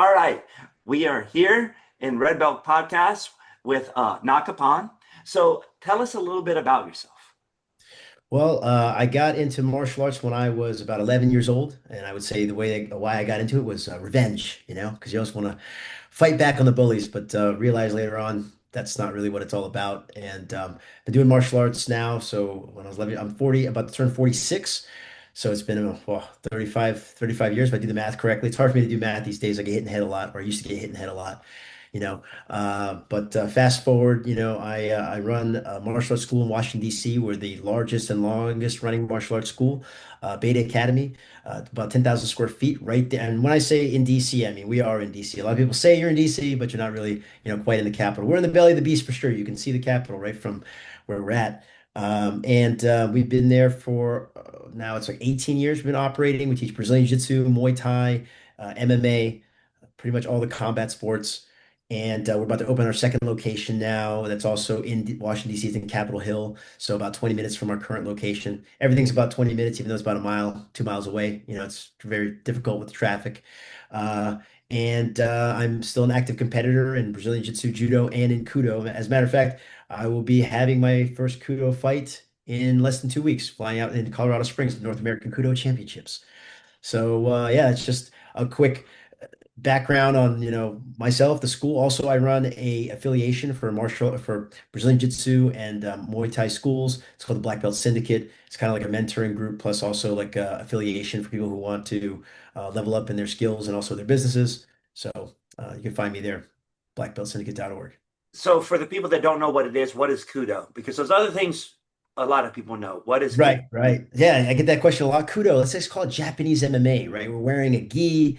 All right, we are here in Red Belt Podcast with Nakapan. So tell us a little bit about yourself. Well, I got into martial arts when I was about 11 years old, and I would say why I got into it was revenge, because you always want to fight back on the bullies, but realize later on that's not really what it's all about. And been doing martial arts now. So when I was 11, I'm 40, about to turn 46. So it's been 35 years if I do the math correctly. It's hard for me to do math these days. I get hit in the head a lot, or I used to get hit in the head a lot you know. But fast forward, I run a martial arts school in Washington, D.C. We're the largest and longest running martial arts school, Beta Academy, about 10,000 square feet right there. And when I say in D.C., I mean we are in D.C. A lot of people say you're in D.C., but you're not really, quite in the capital. We're in the belly of the beast for sure. You can see the capital right from where we're at. And we've been there for now it's like 18 years we've been operating. We teach Brazilian Jiu-Jitsu, Muay Thai, MMA, pretty much all the combat sports. And we're about to open our second location now. That's also in Washington, D.C. It's in Capitol Hill. So about 20 minutes from our current location. Everything's about 20 minutes, even though it's about a mile, 2 miles away. It's very difficult with traffic. And I'm still an active competitor in Brazilian Jiu-Jitsu, Judo, and in Kudo. As a matter of fact, I will be having my first Kudo fight in less than 2 weeks, flying out into Colorado Springs, the North American Kudo Championships. So yeah, it's just a quick background on myself, the school. Also, I run a affiliation for Brazilian Jiu-Jitsu and Muay Thai schools. It's called the Black Belt Syndicate. It's kind of like a mentoring group, plus also like a affiliation for people who want to level up in their skills and also their businesses. So you can find me there, blackbeltsyndicate.org. So for the people that don't know what is Kudo? Because those other things a lot of people know. What is Kudo? Right, right. Yeah, I get that question a lot. Kudo, let's just call it Japanese MMA, right? We're wearing a gi,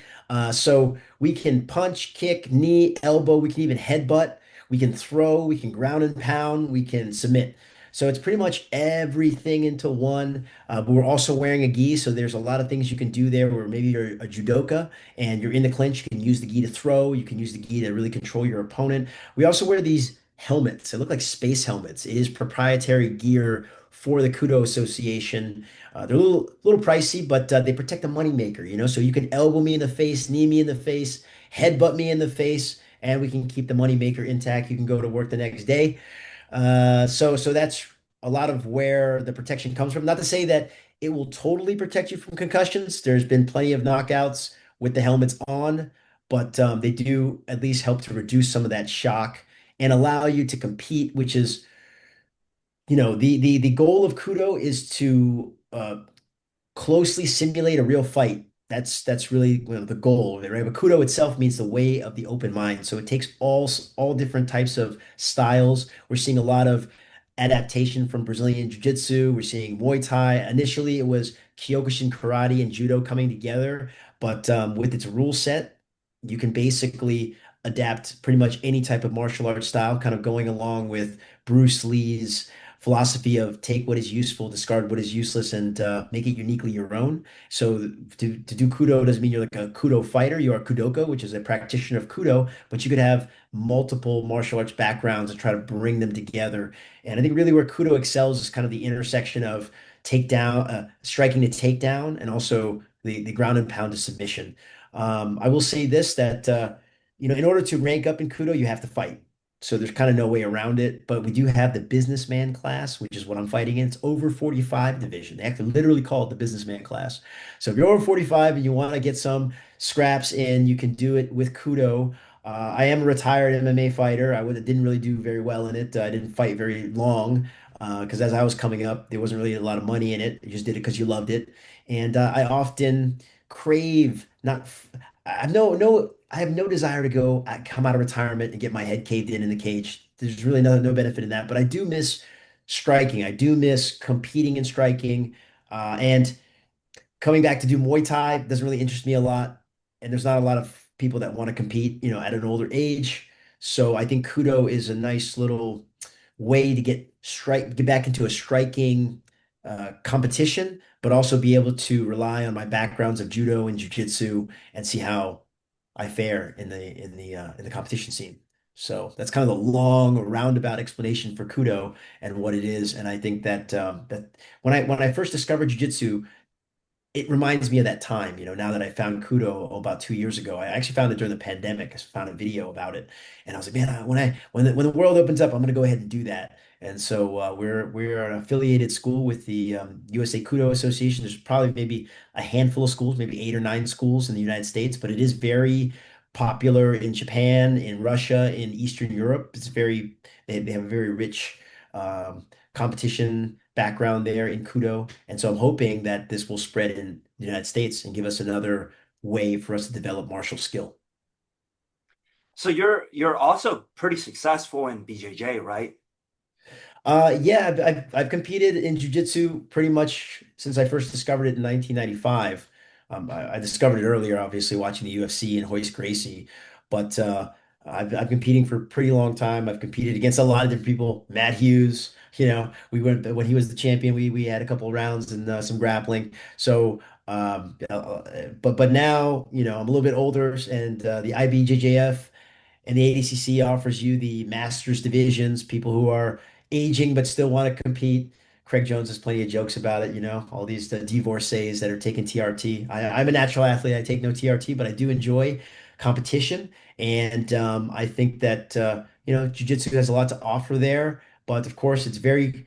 so we can punch, kick, knee, elbow, we can even headbutt, we can throw, we can ground and pound, we can submit. So it's pretty much everything into one. But we're also wearing a gi, so there's a lot of things you can do there where maybe you're a judoka and you're in the clinch, you can use the gi to throw, you can use the gi to really control your opponent. We also wear these helmets. They look like space helmets. It is proprietary gear for the Kudo Association. They're a little pricey, but they protect the moneymaker. So you can elbow me in the face, knee me in the face, headbutt me in the face, and we can keep the moneymaker intact. You can go to work the next day. So that's a lot of where the protection comes from. Not to say that it will totally protect you from concussions. There's been plenty of knockouts with the helmets on, but they do at least help to reduce some of that shock and allow you to compete, which is the goal of Kudo is to closely simulate a real fight. That's really the goal of it, right? But Kudo itself means the way of the open mind. So it takes all different types of styles. We're seeing a lot of adaptation from Brazilian Jiu-Jitsu. We're seeing Muay Thai. Initially, it was Kyokushin Karate and Judo coming together, but with its rule set, you can basically adapt pretty much any type of martial arts style, kind of going along with Bruce Lee's philosophy of take what is useful, discard what is useless, and make it uniquely your own. So to do Kudo doesn't mean you're like a Kudo fighter. You are Kudoko, which is a practitioner of Kudo, but you could have multiple martial arts backgrounds and try to bring them together. And I think really where Kudo excels is kind of the intersection of takedown, striking to takedown, and also the ground and pound to submission. I will say this that in order to rank up in Kudo, you have to fight. So there's kind of no way around it. But we do have the businessman class, which is what I'm fighting in. It's over 45 division. They have to literally call it the businessman class. So if you're over 45 and you want to get some scraps in, you can do it with Kudo. I am a retired MMA fighter. Didn't really do very well in it. I didn't fight very long because as I was coming up, there wasn't really a lot of money in it. You just did it because you loved it. And I often crave not. I have no desire to come out of retirement and get my head caved in the cage. There's really no benefit in that. But I do miss striking. I do miss competing in striking. And coming back to do Muay Thai doesn't really interest me a lot. And there's not a lot of people that want to compete, at an older age. So I think Kudo is a nice little way to get back into a striking competition, but also be able to rely on my backgrounds of judo and jujitsu and see how I fare in the competition scene. So that's kind of the long roundabout explanation for Kudo and what it is. And I think that when I first discovered jujitsu, it reminds me of that time, now that I found Kudo about 2 years ago. I actually found it during the pandemic. I found a video about it, and I was like, man, when the world opens up, I'm gonna go ahead and do that. And so we're an affiliated school with the USA Kudo Association. There's probably maybe a handful of schools, maybe 8 or 9 schools in the United States, but it is very popular in Japan, in Russia, in Eastern Europe. They have a very rich um, competition background there in Kudo. And so I'm hoping that this will spread in the United States and give us another way for us to develop martial skill. So you're also pretty successful in BJJ, right? Yeah, I've competed in jiu-jitsu pretty much since I first discovered it in 1995. I discovered it earlier, obviously, watching the UFC and Hoist Gracie, but I've competing for a pretty long time. I've competed against a lot of different people. Matt Hughes, we went when he was the champion. We had a couple of rounds and some grappling. So, but now, I'm a little bit older, and the IBJJF and the ADCC offers you the masters divisions, people who are aging but still want to compete. Craig Jones has plenty of jokes about it, all these divorcees that are taking TRT. I'm a natural athlete. I take no TRT, but I do enjoy competition. And I think that, jiu-jitsu has a lot to offer there. But of course, it's very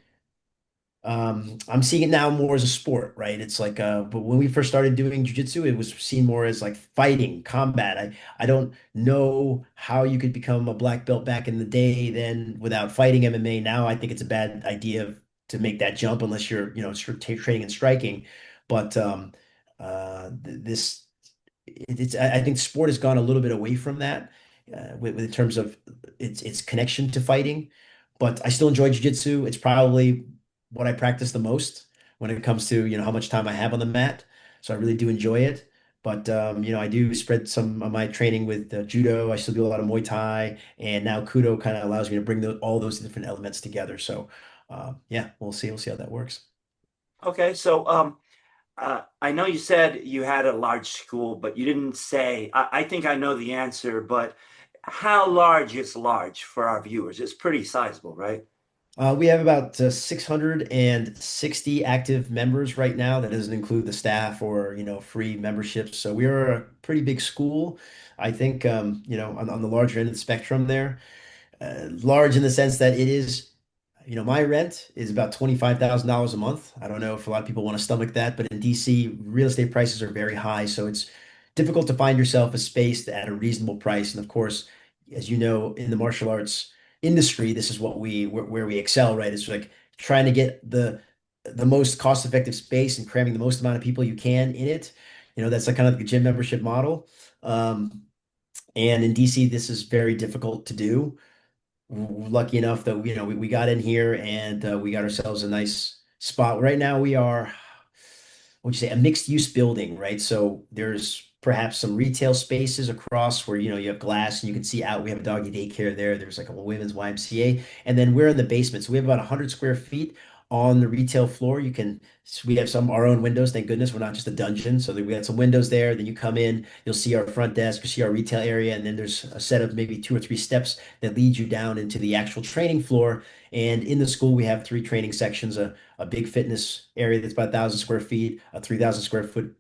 I'm seeing it now more as a sport, right? It's like, but when we first started doing jujitsu, it was seen more as like fighting, combat. I don't know how you could become a black belt back in the day then without fighting MMA. Now I think it's a bad idea to make that jump unless you're, training and striking. But this, I think sport has gone a little bit away from that in terms of its connection to fighting. But I still enjoy jiu-jitsu. It's probably what I practice the most when it comes to, how much time I have on the mat. So I really do enjoy it. But I do spread some of my training with judo. I still do a lot of Muay Thai, and now Kudo kind of allows me to bring all those different elements together. So yeah, we'll see how that works. Okay, so I know you said you had a large school, but you didn't say. I think I know the answer, but how large is large for our viewers? It's pretty sizable, right? We have about 660 active members right now. That doesn't include the staff or, free memberships. So we are a pretty big school. I think, on the larger end of the spectrum there. Large in the sense that it is, my rent is about $25,000 a month. I don't know if a lot of people want to stomach that, but in DC, real estate prices are very high. So it's difficult to find yourself a space at a reasonable price. And of course, as you know, in the martial arts industry, this is where we excel, right? It's like trying to get the most cost-effective space and cramming the most amount of people you can in it. That's like kind of the gym membership model. And in DC, this is very difficult to do. We're lucky enough that we got in here and we got ourselves a nice spot. Right now we are, what'd you say, a mixed use building, right? So there's perhaps some retail spaces across where you have glass and you can see out. We have a doggy daycare there. There's like a women's YMCA, and then we're in the basement. So we have about 100 square feet on the retail floor. We have some our own windows. Thank goodness we're not just a dungeon. So we got some windows there. Then you come in, you'll see our front desk, you see our retail area, and then there's a set of maybe 2 or 3 steps that lead you down into the actual training floor. And in the school, we have 3 training sections, a big fitness area that's about 1,000 square feet, a 3,000 square foot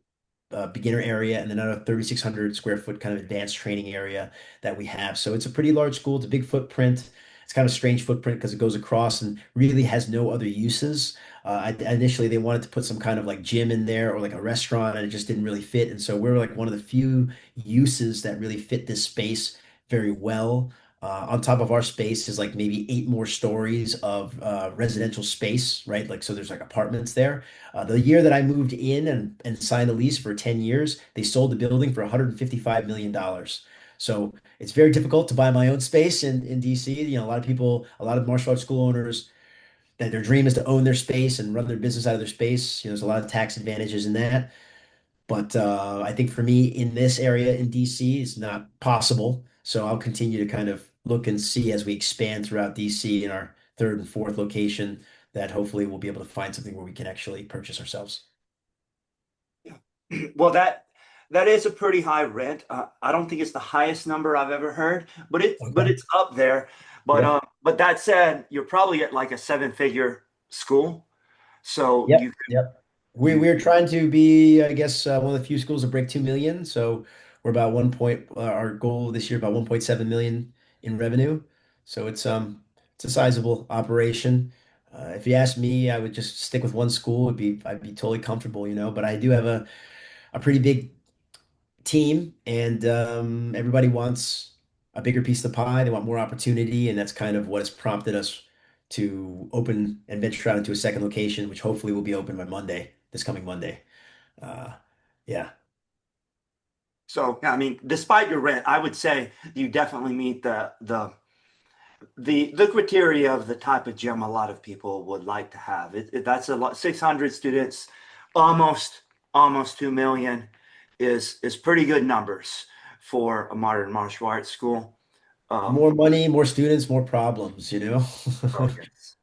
beginner area, and then another 3,600 square foot kind of advanced training area that we have. So it's a pretty large school. It's a big footprint. It's kind of a strange footprint because it goes across and really has no other uses. Initially, they wanted to put some kind of like gym in there or like a restaurant, and it just didn't really fit. And so we're like one of the few uses that really fit this space very well. On top of our space is like maybe 8 more stories of residential space, right? Like, so there's like apartments there. The year that I moved in and signed a lease for 10 years, they sold the building for $155 million. So it's very difficult to buy my own space in DC. A lot of people, a lot of martial arts school owners, that their dream is to own their space and run their business out of their space. There's a lot of tax advantages in that. But I think for me in this area in DC, it's not possible. So I'll continue to kind of look and see as we expand throughout DC in our third and fourth location that hopefully we'll be able to find something where we can actually purchase ourselves. Yeah. Well, that is a pretty high rent. I don't think it's the highest number I've ever heard, but Okay. it's up there. But Yeah. that said, you're probably at like a 7-figure school, so Yep. Yep. We're trying to be, I guess, one of the few schools to break 2 million. So we're about one point, our goal this year about 1.7 million in revenue. So it's a sizable operation. If you ask me, I would just stick with one school. I'd be totally comfortable, you know. But I do have a pretty big team, and everybody wants a bigger piece of the pie. They want more opportunity, and that's kind of what has prompted us to open and venture out into a second location, which hopefully will be open by Monday, this coming Monday. Uh, yeah. So, yeah, I mean, despite your rent, I would say you definitely meet the criteria of the type of gym a lot of people would like to have. That's a lot. 600 students, almost almost 2 million is pretty good numbers for a modern martial arts school. Um, More money, more students, more problems, you know? oh yes.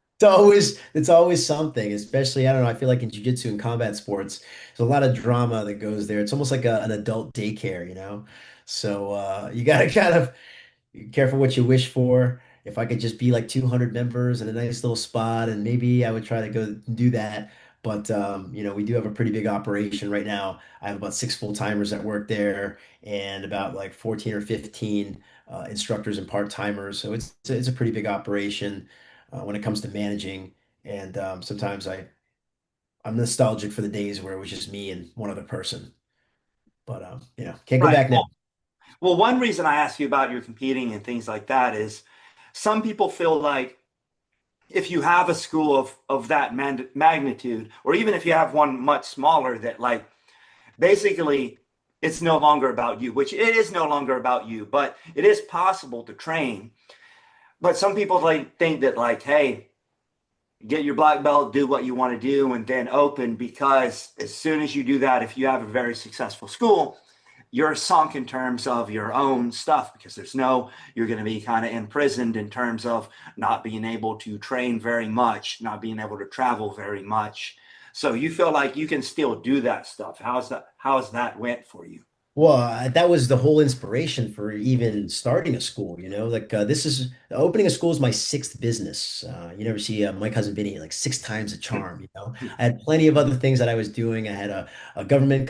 It's always something, especially I don't know, I feel like in jiu-jitsu and combat sports, there's a lot of drama that goes there. It's almost like an adult daycare, you know? So you gotta kind of be careful what you wish for. If I could just be like 200 members in a nice little spot, and maybe I would try to go do that. But you know, we do have a pretty big operation right now. I have about 6 full-timers that work there, and about like 14 or 15 instructors and part-timers. So it's a pretty big operation when it comes to managing. And sometimes I'm nostalgic for the days where it was just me and one other person. But you know, can't go Right. back now. Well, one reason I ask you about your competing and things like that is some people feel like if you have a school of that magnitude, or even if you have one much smaller, that like basically it's no longer about you, which it is no longer about you, but it is possible to train. But some people like think that like, hey, get your black belt, do what you want to do, and then open, because as soon as you do that, if you have a very successful school, you're sunk in terms of your own stuff, because you're going to be kind of imprisoned in terms of not being able to train very much, not being able to travel very much. So you feel like you can still do that stuff. How's that went for you? Well, that was the whole inspiration for even starting a school, you know, like this is opening a school is my sixth business. You never see my cousin Vinny like six times a charm, you know. I had plenty of other things that I was doing. I had a a government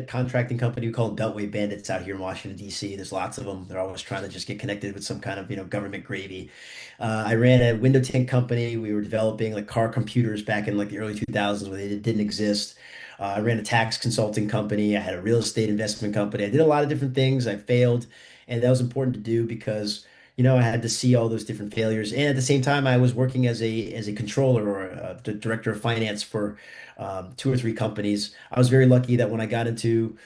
contracting company we call them Beltway Bandits out here in Washington, D.C. There's lots of them. They're always trying to just get connected with some kind of, you know, government gravy. I ran a window tint company. We were developing like car computers back in like the early 2000s when they didn't exist. I ran a tax consulting company. I had a real estate investment company. I did a lot of different things. I failed, and that was important to do because, you know, I had to see all those different failures. And at the same time, I was working as a controller or the director of finance for two or three companies. I was very lucky that when I got into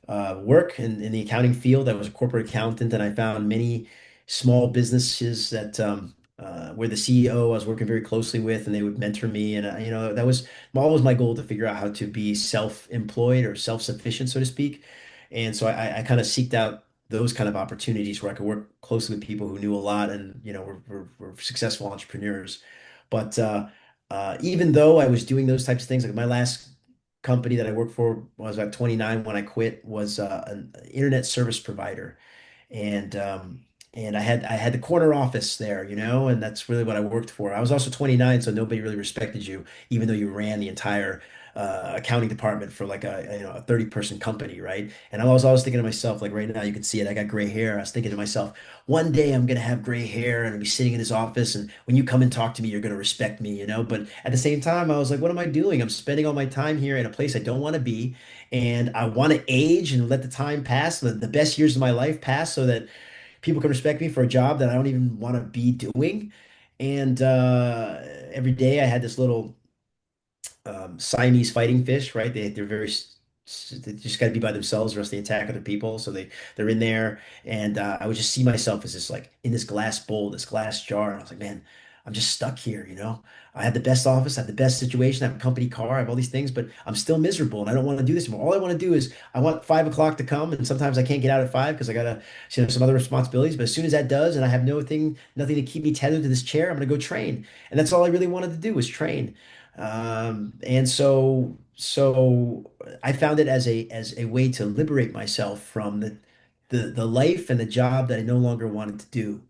work in the accounting field. I was a corporate accountant, and I found many small businesses that where the CEO I was working very closely with, and they would mentor me. And you know, that was always my goal to figure out how to be self-employed or self-sufficient, so to speak. And so I kind of seeked out those kind of opportunities where I could work closely with people who knew a lot and you know were successful entrepreneurs. But even though I was doing those types of things, like my last company that I worked for when I was about 29 when I quit was an internet service provider. And I had the corner office there, you know, and that's really what I worked for. I was also 29, so nobody really respected you, even though you ran the entire accounting department for like you know a 30-person company, right? And I was always thinking to myself, like right now you can see it, I got gray hair. I was thinking to myself, one day I'm gonna have gray hair and I'll be sitting in this office, and when you come and talk to me, you're gonna respect me, you know. But at the same time, I was like, what am I doing? I'm spending all my time here in a place I don't want to be, and I want to age and let the time pass, the best years of my life pass, so that people can respect me for a job that I don't even want to be doing. And every day I had this little Siamese fighting fish, right? They just got to be by themselves, or else they attack other people. So they're in there, and I would just see myself as this like in this glass bowl, this glass jar, and I was like, man, I'm just stuck here, you know. I have the best office, I have the best situation, I have a company car, I have all these things, but I'm still miserable, and I don't want to do this anymore. All I want to do is I want 5 o'clock to come, and sometimes I can't get out at 5 because I gotta, you know, some other responsibilities. But as soon as that does, and I have nothing to keep me tethered to this chair, I'm gonna go train, and that's all I really wanted to do was train. And so I found it as a way to liberate myself from the life and the job that I no longer wanted to do.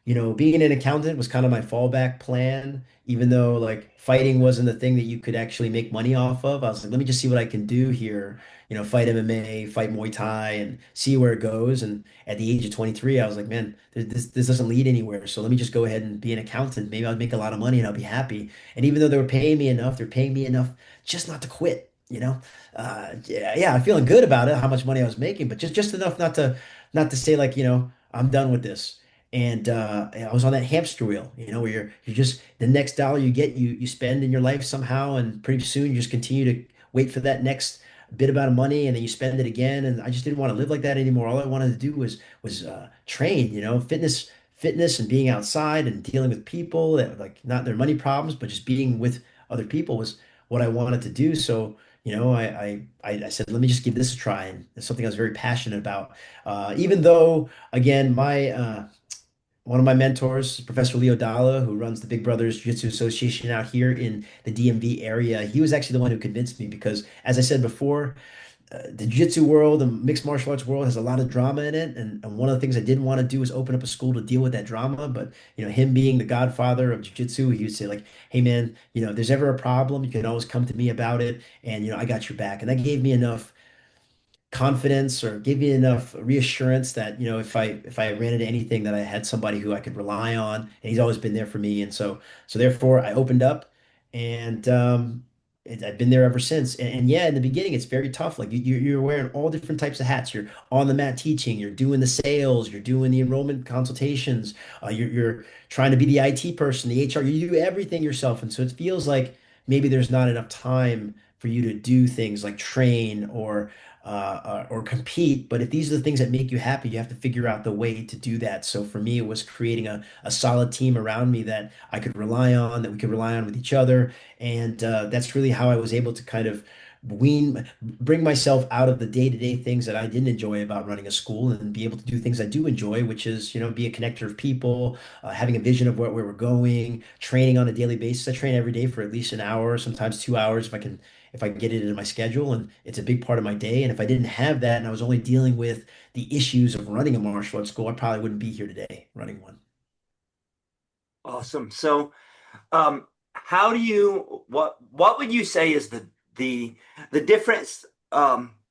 being an accountant was kind of my fallback plan, even though like fighting wasn't the thing that you could actually make money off of. I was like, let me just see what I can do here, fight MMA, fight Muay Thai, and see where it goes. And at the age of 23, I was like, man, this doesn't lead anywhere. So let me just go ahead and be an accountant. Maybe I'll make a lot of money and I'll be happy. And even though they were paying me enough, they're paying me enough just not to quit, yeah, I'm feeling good about it, how much money I was making, but just enough not to say like, I'm done with this. And I was on that hamster wheel, where you're just the next dollar you get, you spend in your life somehow, and pretty soon you just continue to wait for that next bit amount of money, and then you spend it again. And I just didn't want to live like that anymore. All I wanted to do was train, fitness and being outside and dealing with people that like not their money problems, but just being with other people was what I wanted to do. So, I said, let me just give this a try, and it's something I was very passionate about. Even though, again, my one of my mentors, Professor Leo Dalla, who runs the Big Brothers Jiu-Jitsu Association out here in the DMV area, he was actually the one who convinced me because, as I said before, the jiu-jitsu world, the mixed martial arts world has a lot of drama in it. And one of the things I didn't want to do was open up a school to deal with that drama. But, him being the godfather of jiu-jitsu, he would say like, hey man, if there's ever a problem, you can always come to me about it. And, I got your back. And that gave me enough confidence or give me enough reassurance that if I ran into anything that I had somebody who I could rely on, and he's always been there for me. And so therefore I opened up, and I've been there ever since. And yeah, in the beginning it's very tough. Like you're wearing all different types of hats. You're on the mat teaching, you're doing the sales, you're doing the enrollment consultations, you're trying to be the IT person, the HR. You do everything yourself, and so it feels like maybe there's not enough time for you to do things like train or compete. But if these are the things that make you happy, you have to figure out the way to do that. So for me, it was creating a solid team around me that I could rely on, that we could rely on with each other. And that's really how I was able to kind of bring myself out of the day-to-day things that I didn't enjoy about running a school and be able to do things I do enjoy, which is, be a connector of people, having a vision of where we're going, training on a daily basis. I train every day for at least an hour, sometimes 2 hours if I can get it into my schedule, and it's a big part of my day. And if I didn't have that and I was only dealing with the issues of running a martial arts school, I probably wouldn't be here today running one. Awesome. So, how do you what would you say is the difference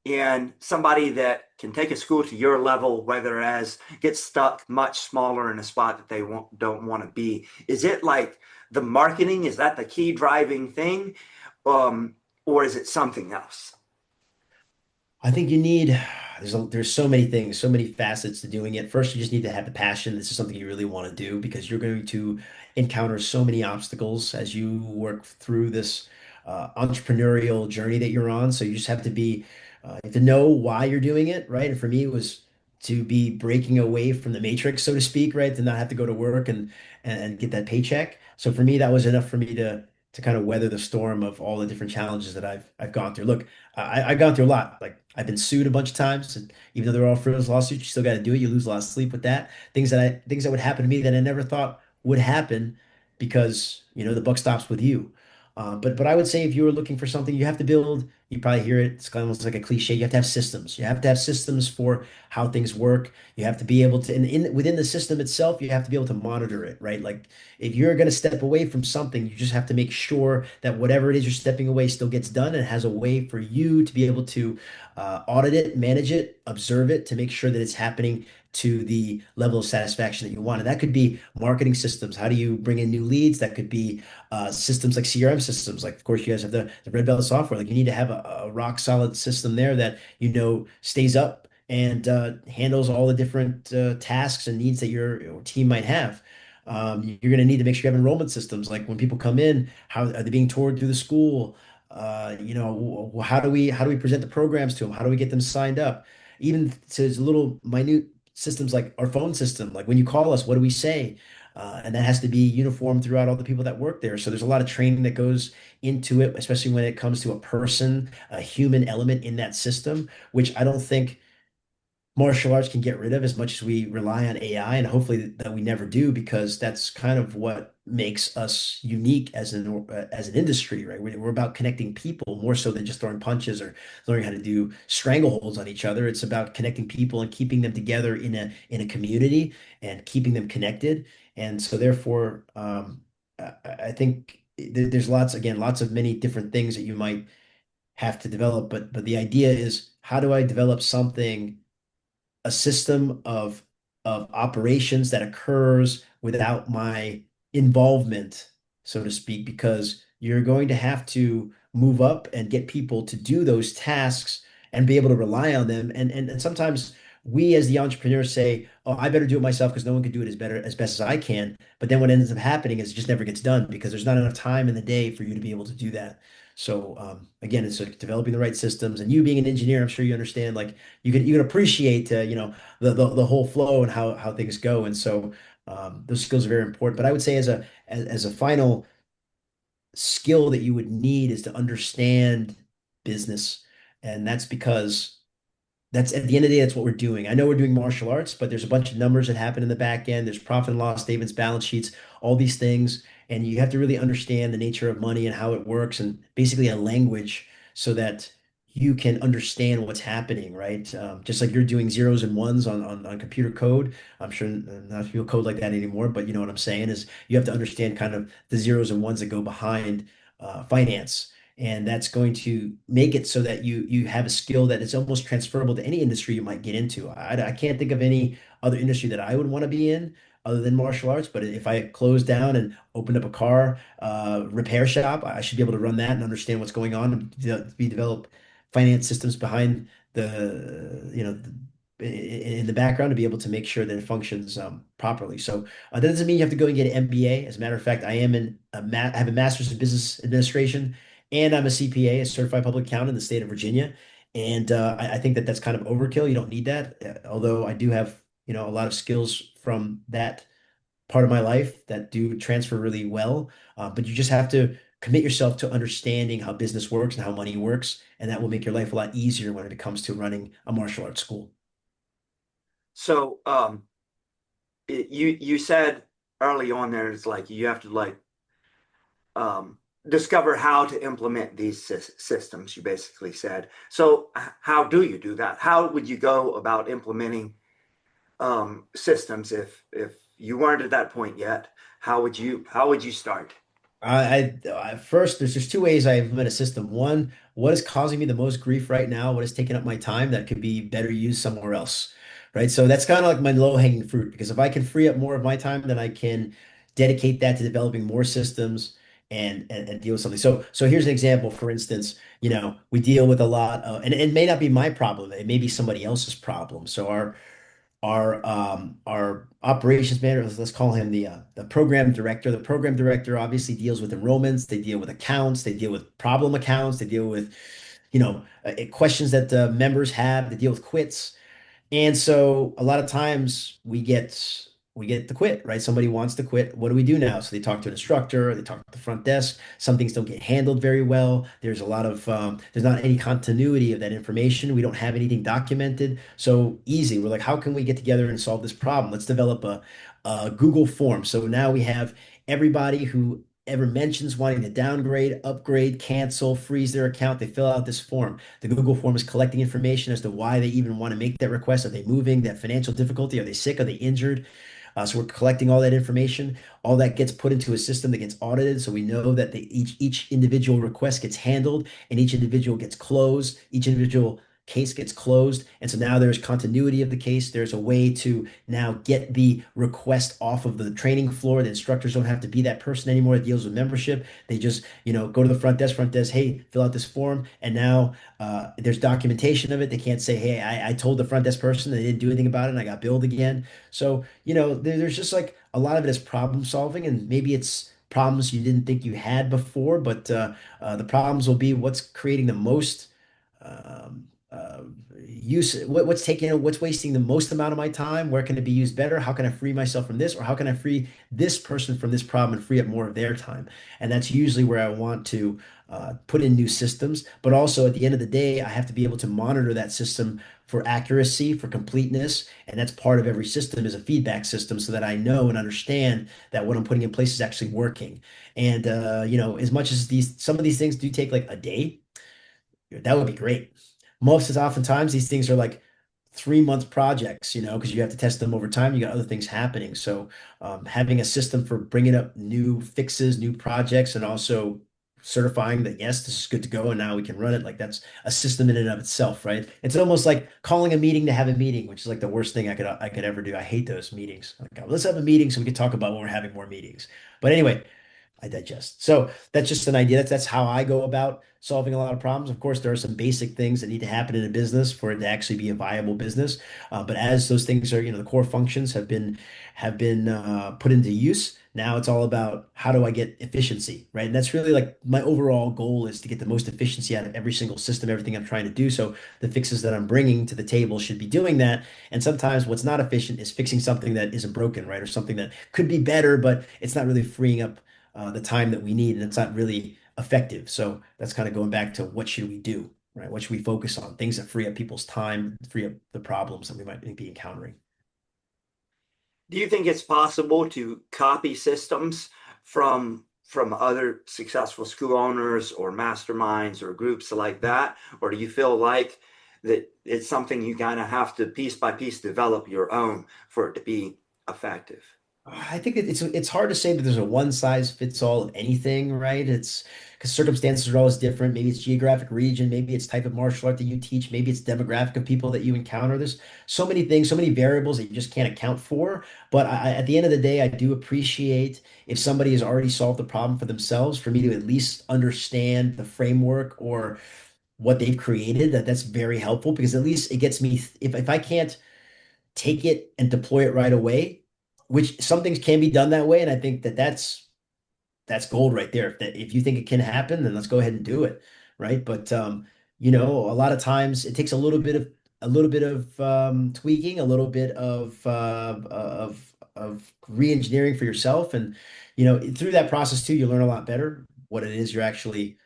in somebody that can take a school to your level, whereas gets stuck much smaller in a spot that they don't want to be? Is it like the marketing? Is that the key driving thing? Or is it something else? I think there's so many things, so many facets to doing it. First, you just need to have the passion. This is something you really want to do because you're going to encounter so many obstacles as you work through this entrepreneurial journey that you're on. So you just have to you have to know why you're doing it, right? And for me, it was to be breaking away from the matrix, so to speak, right? To not have to go to work and get that paycheck. So for me, that was enough for me to kind of weather the storm of all the different challenges that I've gone through. Look, I've gone through a lot. Like I've been sued a bunch of times, and even though they're all frivolous lawsuits, you still got to do it. You lose a lot of sleep with that. Things that would happen to me that I never thought would happen because the buck stops with you. But I would say if you were looking for something, you have to build. You probably hear it. It's kind of almost like a cliche. You have to have systems. You have to have systems for how things work. You have to be able to, and within the system itself, you have to be able to monitor it, right? Like if you're going to step away from something, you just have to make sure that whatever it is you're stepping away still gets done and has a way for you to be able to audit it, manage it, observe it to make sure that it's happening to the level of satisfaction that you want. And that could be marketing systems. How do you bring in new leads? That could be systems like CRM systems. Like, of course, you guys have the Red Belt software. Like, you need to have a rock solid system there that stays up and handles all the different tasks and needs that your team might have. You're going to need to make sure you have enrollment systems. Like when people come in, how are they being toured through the school? How do we present the programs to them? How do we get them signed up? Even to little minute systems like our phone system. Like when you call us, what do we say? And that has to be uniform throughout all the people that work there. So there's a lot of training that goes into it, especially when it comes to a person, a human element in that system, which I don't think martial arts can get rid of as much as we rely on AI, and hopefully that we never do because that's kind of what makes us unique as an industry, right? We're about connecting people more so than just throwing punches or learning how to do strangleholds on each other. It's about connecting people and keeping them together in a community and keeping them connected. And so therefore, I think there's lots, again, lots of many different things that you might have to develop, but the idea is how do I develop something, a system of operations that occurs without my involvement, so to speak, because you're going to have to move up and get people to do those tasks and be able to rely on them. And sometimes we as the entrepreneurs say, "Oh, I better do it myself because no one can do it as best as I can." But then what ends up happening is it just never gets done because there's not enough time in the day for you to be able to do that. So again, it's like developing the right systems, and you being an engineer, I'm sure you understand. Like you can appreciate the whole flow and how things go, and so those skills are very important. But I would say as a final skill that you would need is to understand business, and that's because that's at the end of the day, that's what we're doing. I know we're doing martial arts, but there's a bunch of numbers that happen in the back end. There's profit and loss statements, balance sheets, all these things. And you have to really understand the nature of money and how it works and basically a language so that you can understand what's happening, right? Just like you're doing zeros and ones on computer code. I'm sure not people code like that anymore, but you know what I'm saying is you have to understand kind of the zeros and ones that go behind finance, and that's going to make it so that you have a skill that is almost transferable to any industry you might get into. I can't think of any other industry that I would want to be in other than martial arts. But if I closed down and opened up a car repair shop, I should be able to run that and understand what's going on and be develop finance systems behind the in the background to be able to make sure that it functions properly. So that doesn't mean you have to go and get an MBA. As a matter of fact, I have a master's in business administration, and I'm a CPA, a certified public accountant in the state of Virginia. And I think that that's kind of overkill. You don't need that. Although I do have, a lot of skills from that part of my life that do transfer really well. But you just have to commit yourself to understanding how business works and how money works. And that will make your life a lot easier when it comes to running a martial arts school. So you said early on there's like you have to um, discover how to implement these systems, you basically said. So how do you do that? How would you go about implementing systems if you weren't at that point yet? How would you start? First, there's just two ways I implement a system. One, what is causing me the most grief right now? What is taking up my time that could be better used somewhere else, right? So that's kind of like my low-hanging fruit because if I can free up more of my time, then I can dedicate that to developing more systems and deal with something. So here's an example. For instance, we deal with a lot of, and it may not be my problem. It may be somebody else's problem. So our operations manager, let's call him the program director. The program director obviously deals with enrollments, they deal with accounts, they deal with problem accounts, they deal with questions that the members have, they deal with quits. And so a lot of times we get to quit, right? Somebody wants to quit. What do we do now? So they talk to an instructor, they talk to the front desk. Some things don't get handled very well. There's a lot of there's not any continuity of that information. We don't have anything documented. So easy. We're like, how can we get together and solve this problem? Let's develop a Google form. So now we have everybody who ever mentions wanting to downgrade, upgrade, cancel, freeze their account, they fill out this form. The Google form is collecting information as to why they even want to make that request. Are they moving? That financial difficulty? Are they sick? Are they injured? So we're collecting all that information. All that gets put into a system that gets audited, so we know that each individual request gets handled and each individual gets closed. Each individual case gets closed, and so now there's continuity of the case. There's a way to now get the request off of the training floor. The instructors don't have to be that person anymore that deals with membership. They just go to the front desk. Front desk, hey, fill out this form, and now there's documentation of it. They can't say, hey, I told the front desk person they didn't do anything about it and I got billed again. So, there's just like a lot of it is problem solving, and maybe it's problems you didn't think you had before, but the problems will be what's creating the most um, uh, use, what's wasting the most amount of my time, where can it be used better, how can I free myself from this, or how can I free this person from this problem and free up more of their time. And that's usually where I want to put in new systems, but also at the end of the day I have to be able to monitor that system for accuracy, for completeness, and that's part of every system is a feedback system so that I know and understand that what I'm putting in place is actually working. And as much as some of these things do take like a day, that would be great. Most as oftentimes these things are like 3-month projects, because you have to test them over time. You got other things happening. So having a system for bringing up new fixes, new projects, and also certifying that, yes, this is good to go and now we can run it. Like that's a system in and of itself, right? It's almost like calling a meeting to have a meeting, which is like the worst thing I could ever do. I hate those meetings. Like, let's have a meeting so we can talk about when we're having more meetings. But anyway, I digest. So that's just an idea. That's how I go about solving a lot of problems. Of course, there are some basic things that need to happen in a business for it to actually be a viable business. But as those things are, the core functions have been put into use. Now it's all about how do I get efficiency, right? And that's really like my overall goal is to get the most efficiency out of every single system, everything I'm trying to do. So the fixes that I'm bringing to the table should be doing that. And sometimes what's not efficient is fixing something that isn't broken, right? Or something that could be better, but it's not really freeing up the time that we need, and it's not really effective. So that's kind of going back to what should we do, right? What should we focus on? Things that free up people's time, free up the problems that we might be encountering. Do you think it's possible to copy systems from other successful school owners or masterminds or groups like that? Or do you feel like that it's something you kind of have to piece by piece develop your own for it to be effective? I think it's hard to say that there's a one size fits all of anything, right? It's because circumstances are always different. Maybe it's geographic region, maybe it's type of martial art that you teach, maybe it's demographic of people that you encounter. There's so many things, so many variables that you just can't account for. But at the end of the day, I do appreciate if somebody has already solved the problem for themselves, for me to at least understand the framework or what they've created. That's very helpful because at least it gets me if I can't take it and deploy it right away, which some things can be done that way. And I think that's gold right there. If you think it can happen, then let's go ahead and do it. Right. But a lot of times it takes a little bit of tweaking, a little bit of re-engineering for yourself. And through that process too, you learn a lot better what it is you're actually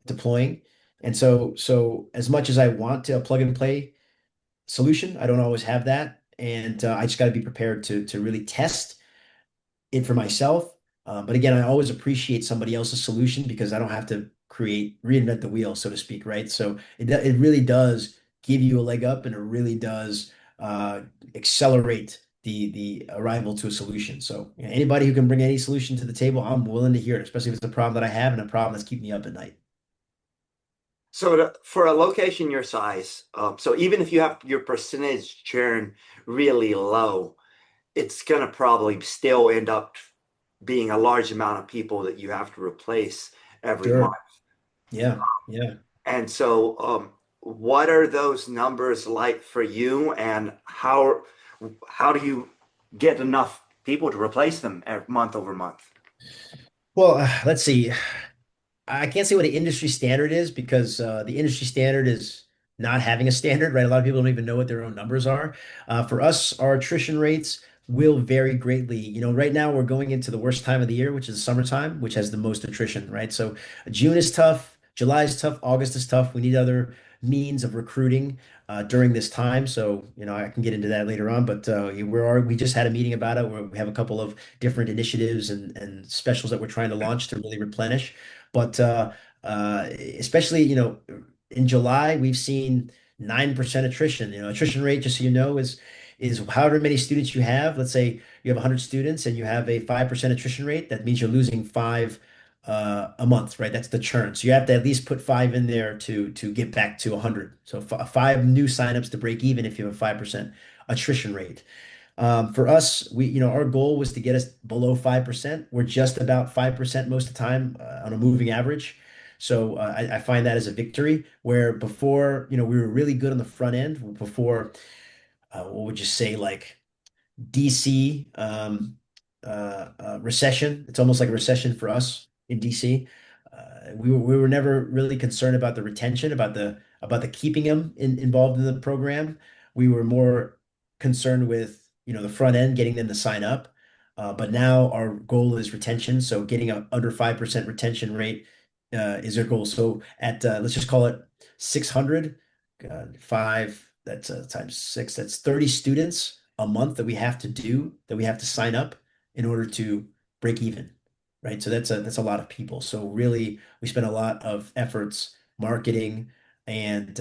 deploying. And so as much as I want to plug and play solution. I don't always have that, and I just got to be prepared to really test it for myself. But again, I always appreciate somebody else's solution because I don't have to reinvent the wheel, so to speak, right? So it really does give you a leg up, and it really does uh, accelerate the arrival to a solution. So anybody who can bring any solution to the table, I'm willing to hear it, especially if it's a problem that I have and a problem that's keeping me up at night. So for a location your size, so even if you have your percentage churn really low, it's going to probably still end up being a large amount of people that you have to replace every month. Sure. Yeah. Yeah. And so, what are those numbers like for you, and how do you get enough people to replace them month over month? Well, let's see. I can't say what the industry standard is because the industry standard is not having a standard, right? A lot of people don't even know what their own numbers are. For us, our attrition rates will vary greatly. Right now we're going into the worst time of the year, which is the summertime, which has the most attrition, right? So June is tough, July is tough, August is tough. We need other means of recruiting during this time. So, I can get into that later on, but we just had a meeting about it where we have a couple of different initiatives and specials that we're trying to launch to really replenish. But especially, in July, we've seen 9% attrition. Attrition rate, just so you know, is however many students you have. Let's say you have 100 students and you have a 5% attrition rate. That means you're losing five a month, right? That's the churn. So you have to at least put five in there to get back to 100. So five new signups to break even if you have a 5% attrition rate. For us, our goal was to get us below 5%. We're just about 5% most of the time on a moving average. So I find that as a victory, where before, we were really good on the front end. Before, what would you say, like DC recession. It's almost like a recession for us in DC. We were never really concerned about the retention, about the keeping them involved in the program. We were more concerned with the front end, getting them to sign up. But now our goal is retention. So getting a under 5% retention rate is our goal. So at let's just call it 600, five, that's times six, that's 30 students a month that we have to sign up in order to break even, right? So that's a lot of people. So really, we spend a lot of efforts marketing, and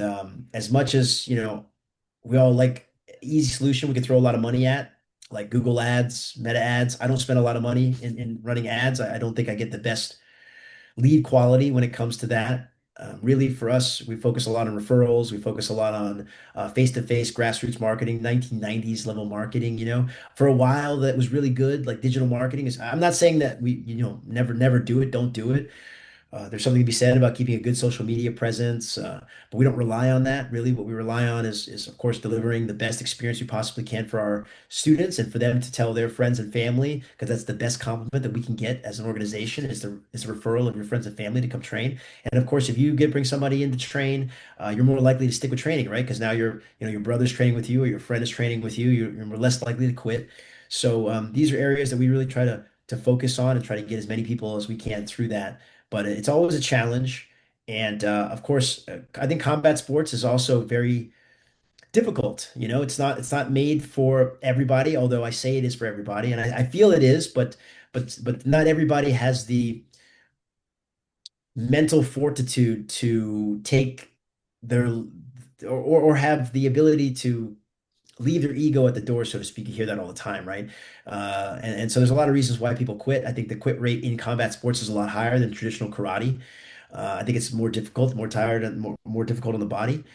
as much as we all like easy solution we can throw a lot of money at, like Google ads, Meta ads. I don't spend a lot of money in running ads. I don't think I get the best lead quality when it comes to that. Really, for us, we focus a lot on referrals. We focus a lot on face-to-face grassroots marketing, 1990s level marketing. For a while that was really good. Like digital marketing is. I'm not saying that we, never do it. Don't do it. There's something to be said about keeping a good social media presence, but we don't rely on that really. What we rely on is of course delivering the best experience we possibly can for our students and for them to tell their friends and family, because that's the best compliment that we can get as an organization is the referral of your friends and family to come train. And of course, if you bring somebody in to train, you're more likely to stick with training, right? Because now your brother's training with you or your friend is training with you. You're more less likely to quit. So these are areas that we really try to focus on and try to get as many people as we can through that, but it's always a challenge. And of course, I think combat sports is also very difficult. It's not made for everybody, although I say it is for everybody, and I feel it is, but not everybody has the mental fortitude to take their or have the ability to leave their ego at the door, so to speak. You hear that all the time, right? And so there's a lot of reasons why people quit. I think the quit rate in combat sports is a lot higher than traditional karate. I think it's more difficult, more tired, and more difficult on the body,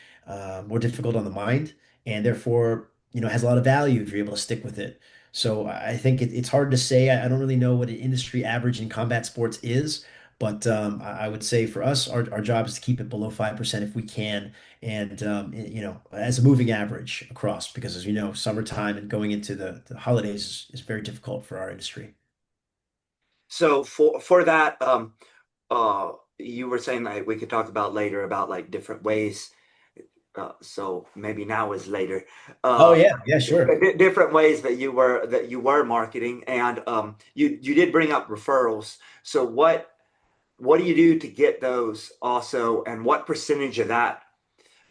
more difficult on the mind, and therefore, has a lot of value if you're able to stick with it. So I think it's hard to say. I don't really know what an industry average in combat sports is, but I would say for us, our job is to keep it below 5% if we can, and as a moving average across, because as you know, summertime and going into the holidays is very difficult for our industry. So for that, you were saying that we could talk about later about like different ways. So maybe now is later. Oh Uh, yeah, yeah, sure. Different ways that you were marketing, and you did bring up referrals. So what do you do to get those also, and what percentage of that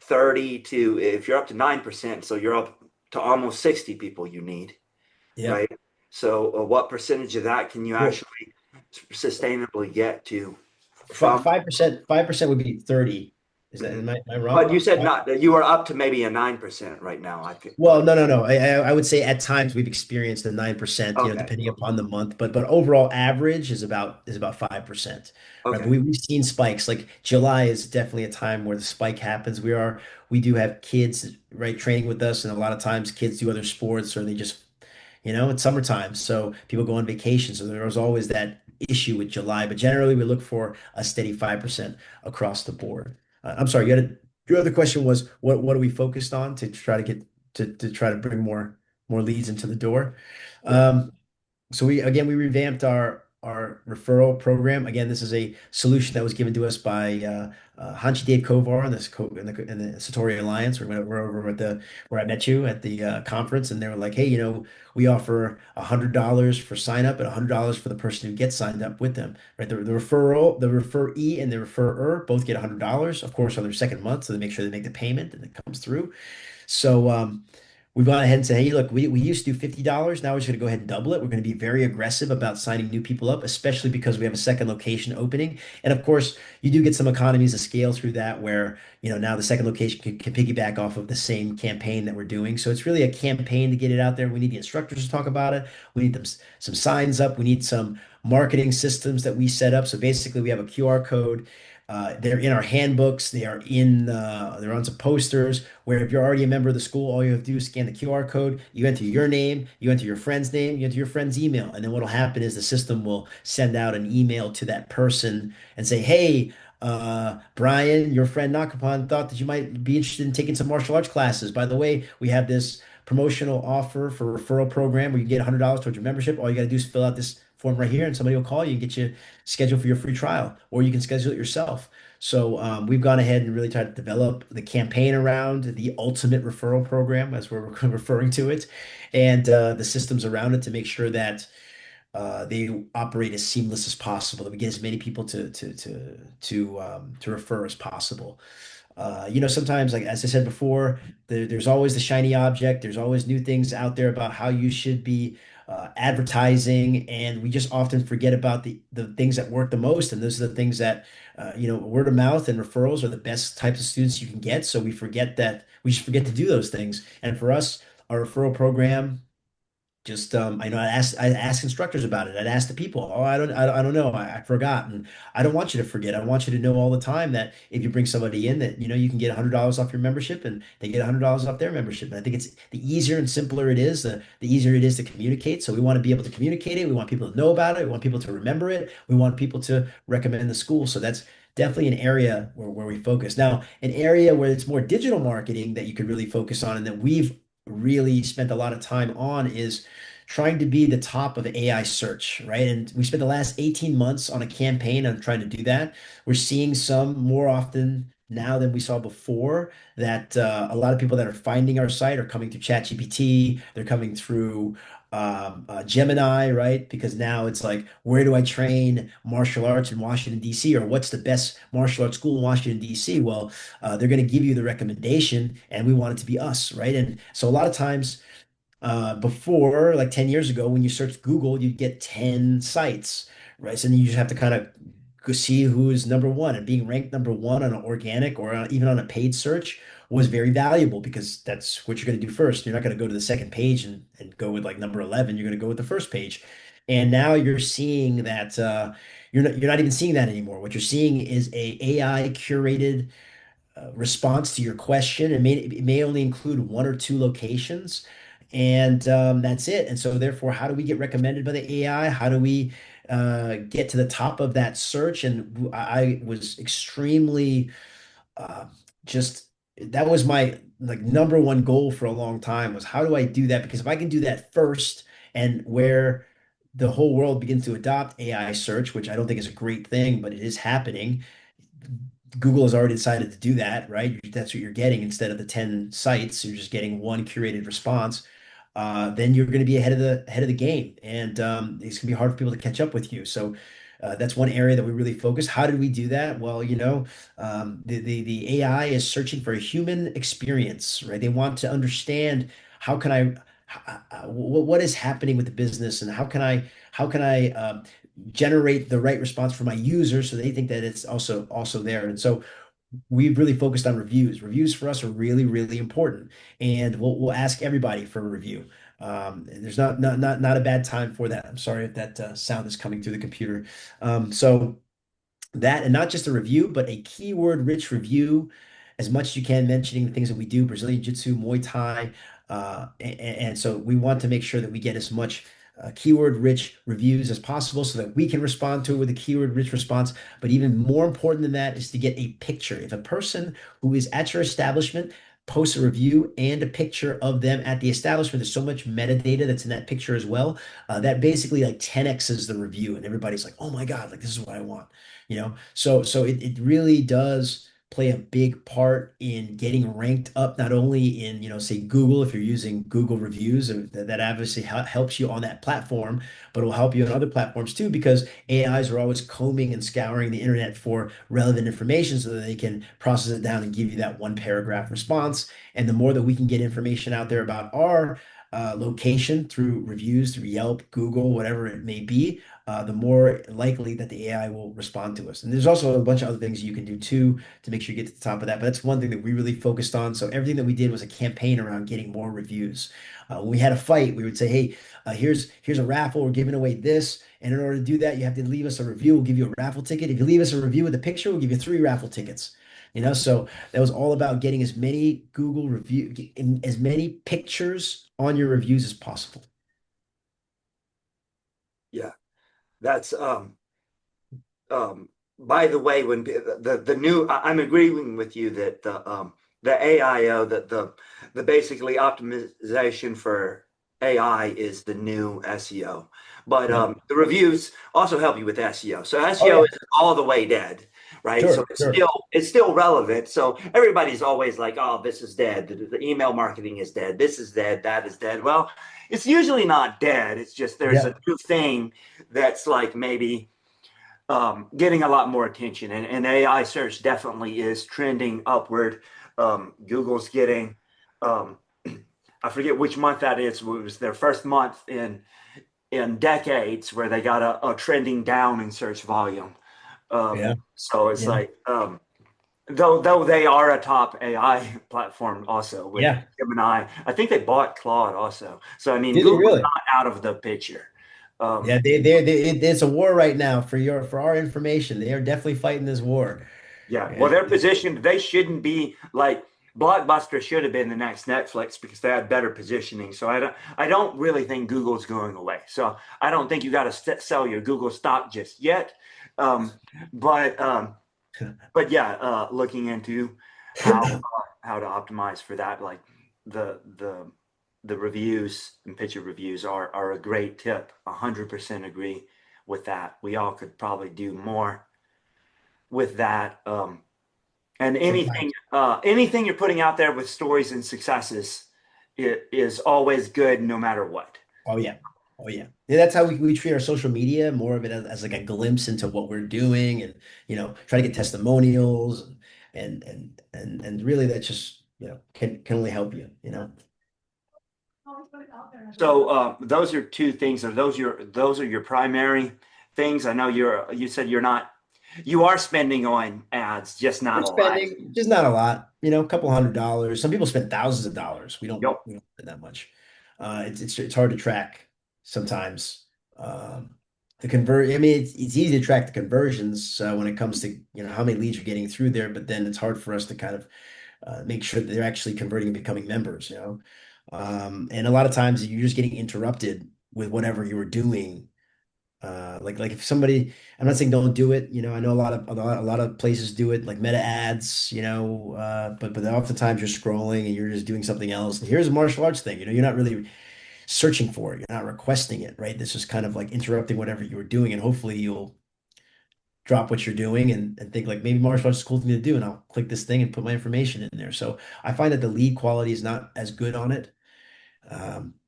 30 to, if you're up to 9%, so you're up to almost 60 people you need, Yep. right? So what percentage of that can you Well, actually sustainably get to from? 5% would be 30. Is that, Mhm. am I But wrong? you said not that you are up to maybe a 9% right now, I think. Well, no, no, no. I would say at times we've experienced a 9%, Okay. depending upon the month. But overall average is about 5%. Right. But Okay. we've seen spikes. Like July is definitely a time where the spike happens. We do have kids, right, training with us, and a lot of times kids do other sports or they just, it's summertime. So people go on vacation. So there's always that issue with July. But generally we look for a steady 5% across the board. I'm sorry, your other question was what are we focused on to try to get to try to bring more leads into the door. Yeah. So we revamped our referral program. Again, this is a solution that was given to us by Hanchi Dave Kovar in in the Satori Alliance. We're over at the where I met you at the conference, and they were like, "Hey, we offer $100 for sign up and $100 for the person who gets signed up with them. Right? The referral, the referee, and the referrer both get $100, of course, on their second month, so they make sure they make the payment and it comes through. So we've gone ahead and said, hey, look, we used to do $50. Now we're just going to go ahead and double it. We're going to be very aggressive about signing new people up, especially because we have a second location opening. And of course, you do get some economies of scale through that where, now the second location can piggyback off of the same campaign that we're doing. So it's really a campaign to get it out there. We need the instructors to talk about it. We need some signs up. We need some marketing systems that we set up. So basically, we have a QR code. They're in our handbooks. They're on some posters where if you're already a member of the school, all you have to do is scan the QR code. You enter your name, you enter your friend's name, you enter your friend's email, and then what'll happen is the system will send out an email to that person and say, "Hey, Brian, your friend Nakapan thought that you might be interested in taking some martial arts classes. By the way, we have this promotional offer for referral program where you get $100 towards your membership. All you got to do is fill out this form right here, and somebody will call you and get you scheduled for your free trial, or you can schedule it yourself." So we've gone ahead and really tried to develop the campaign around the ultimate referral program, as we're referring to it, and the systems around it to make sure that they operate as seamless as possible, that we get as many people to refer as possible. Sometimes, like as I said before, there's always the shiny object. There's always new things out there about how you should be advertising, and we just often forget about the things that work the most. And those are the things that, word of mouth and referrals are the best types of students you can get. So we just forget to do those things. And for us, our referral program. Just I know I ask instructors about it. I'd ask the people, oh, I don't know. I forgot. And I don't want you to forget. I want you to know all the time that if you bring somebody in that, you can get $100 off your membership and they get $100 off their membership. And I think it's the easier and simpler it is, the easier it is to communicate. So we want to be able to communicate it. We want people to know about it. We want people to remember it. We want people to recommend the school. So that's definitely an area where we focus. Now, an area where it's more digital marketing that you could really focus on and that we've really spent a lot of time on is trying to be the top of AI search, right? And we spent the last 18 months on a campaign on trying to do that. We're seeing some more often now than we saw before that a lot of people that are finding our site are coming through ChatGPT, they're coming through Gemini, right? Because now it's like, where do I train martial arts in Washington, D.C., or what's the best martial arts school in Washington, D.C.? Well, they're going to give you the recommendation, and we want it to be us, right? And so a lot of times, before, like 10 years ago, when you search Google, you'd get 10 sites, right? So then you just have to kind of go see who's number one. And being ranked number one on an organic or even on a paid search was very valuable because that's what you're going to do first. You're not going to go to the second page and go with like number 11. You're going to go with the first page. And now you're seeing that you're not even seeing that anymore. What you're seeing is a AI curated response to your question. It may only include one or two locations, and that's it. And so, therefore, how do we get recommended by the AI? How do we get to the top of that search? And I was extremely uh, just that was my like number one goal for a long time was how do I do that? Because if I can do that first, and where the whole world begins to adopt AI search, which I don't think is a great thing, but it is happening. Google has already decided to do that, right? That's what you're getting instead of the 10 sites. You're just getting one curated response. Then you're going to be ahead of the game, and it's going to be hard for people to catch up with you. So that's one area that we really focus. How did we do that? Well, the AI is searching for a human experience, right? They want to understand how can I what is happening with the business, and how can I generate the right response for my users so they think that it's also there. And so we've really focused on reviews. Reviews for us are really, really important, and we'll ask everybody for a review. There's not a bad time for that. I'm sorry if that sound is coming through the computer. So that, and not just a review, but a keyword rich review, as much as you can, mentioning the things that we do, Brazilian Jiu-Jitsu, Muay Thai. And so we want to make sure that we get as much keyword rich reviews as possible so that we can respond to it with a keyword rich response. But even more important than that is to get a picture. If a person who is at your establishment posts a review and a picture of them at the establishment, there's so much metadata that's in that picture as well. That basically like 10x's the review, and everybody's like, oh my God, like this is what I want. So it really does play a big part in getting ranked up, not only in, say Google, if you're using Google reviews, that obviously helps you on that platform, but it will help you on other platforms too, because AIs are always combing and scouring the internet for relevant information so that they can process it down and give you that one paragraph response. And the more that we can get information out there about our location through reviews, through Yelp, Google, whatever it may be, the more likely that the AI will respond to us. And there's also a bunch of other things you can do too to make sure you get to the top of that. But that's one thing that we really focused on. So everything that we did was a campaign around getting more reviews. When we had a fight, we would say, "Hey, here's a raffle. We're giving away this, and in order to do that, you have to leave us a review. We'll give you a raffle ticket. If you leave us a review with a picture, we'll give you 3 raffle tickets." So that was all about getting as many as many pictures on your reviews as possible. Yeah, that's by the way, when the new, I'm agreeing with you that the AIO, that the basically optimization for AI is the new SEO, but Yep. the reviews also help you with SEO. So Oh SEO yeah, isn't all the way dead, right? So sure, sure. it's still relevant. So everybody's always like, oh, this is dead. The email marketing is dead. This is dead. That is dead. Well, it's usually not dead. It's just there's a Yeah, new thing that's like maybe getting a lot more attention. And AI search definitely is trending upward. Google's getting, um, I forget which month that is. It was their first month in decades where they got a trending down in search volume. yeah, So it's yeah. like Though they are a top AI platform also with Yeah. Gemini. I think they bought Claude also. So I mean, Did they Google's really? not out of the picture. Um, Yeah, it's a war right now for our information. They are definitely fighting this war. yeah, well, And they're positioned. They shouldn't be like Blockbuster should have been the next Netflix because they had better positioning. So I don't really think Google's going away. So I don't think you got to sell your Google stock just yet. Um, but um, but yeah, looking into how to optimize for that, like the the the reviews and picture reviews are a great tip. 100% agree with that. We all could probably do more with that. And anything sometimes. anything you're putting out there with stories and successes is always good, no matter what. Oh yeah. Oh yeah. Yeah, that's how we treat our social media, more of it as like a glimpse into what we're doing and try to get testimonials and really that just, can only help you. So those are two things. Are those are your primary things? I know you said you are spending on ads, just not We're a lot. spending just not a lot, a couple $100s. Some people spend thousands of dollars. We don't Yep. we don't spend that much. It's hard to track sometimes. The convert. I mean, it's easy to track the conversions when it comes to how many leads you're getting through there, but then it's hard for us to kind of make sure that they're actually converting and becoming members. And a lot of times you're just getting interrupted with whatever you were doing like if somebody, I'm not saying don't do it. I know a lot of places do it, like meta ads. But oftentimes you're scrolling and you're just doing something else. And here's a martial arts thing. You're not really searching for it. You're not requesting it, right? This is kind of like interrupting whatever you were doing, and hopefully you'll drop what you're doing and think like maybe martial arts is a cool thing to do, and I'll click this thing and put my information in there. So I find that the lead quality is not as good on it.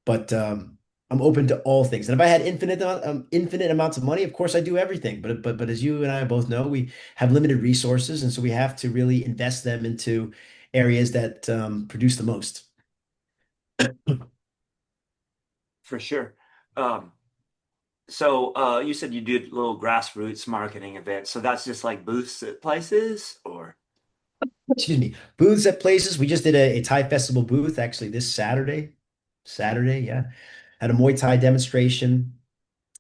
But I'm open to all things. And if I had infinite amounts of money, of course I do everything. But as you and I both know, we have limited resources, and so we have to really invest them into areas that produce the most. For sure. Um, so you said you did little grassroots marketing events. So that's just like booths at places, or Excuse me, booths at places. We just did a Thai festival booth actually this Saturday. Saturday, yeah, had a Muay Thai demonstration.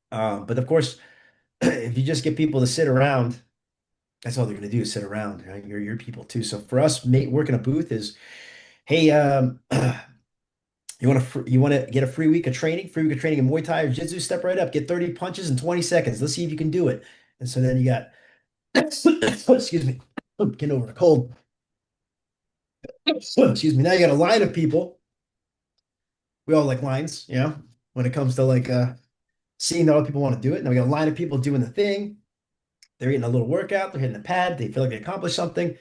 But of course, if you just get people to sit around, that's all they're going to do is sit around. Right? You're your people too. So for us, working a booth is, hey, you want to get a free week of training in Muay Thai or Jiu-Jitsu? Step right up, get 30 punches in 20 seconds. Let's see if you can do it. And so then you got, excuse me, getting over a cold. Excuse me. Now you got a line of people. We all like lines, when it comes to like seeing that other people want to do it. Now we got a line of people doing the thing. They're getting a little workout. They're hitting the pad. They feel like they accomplished something.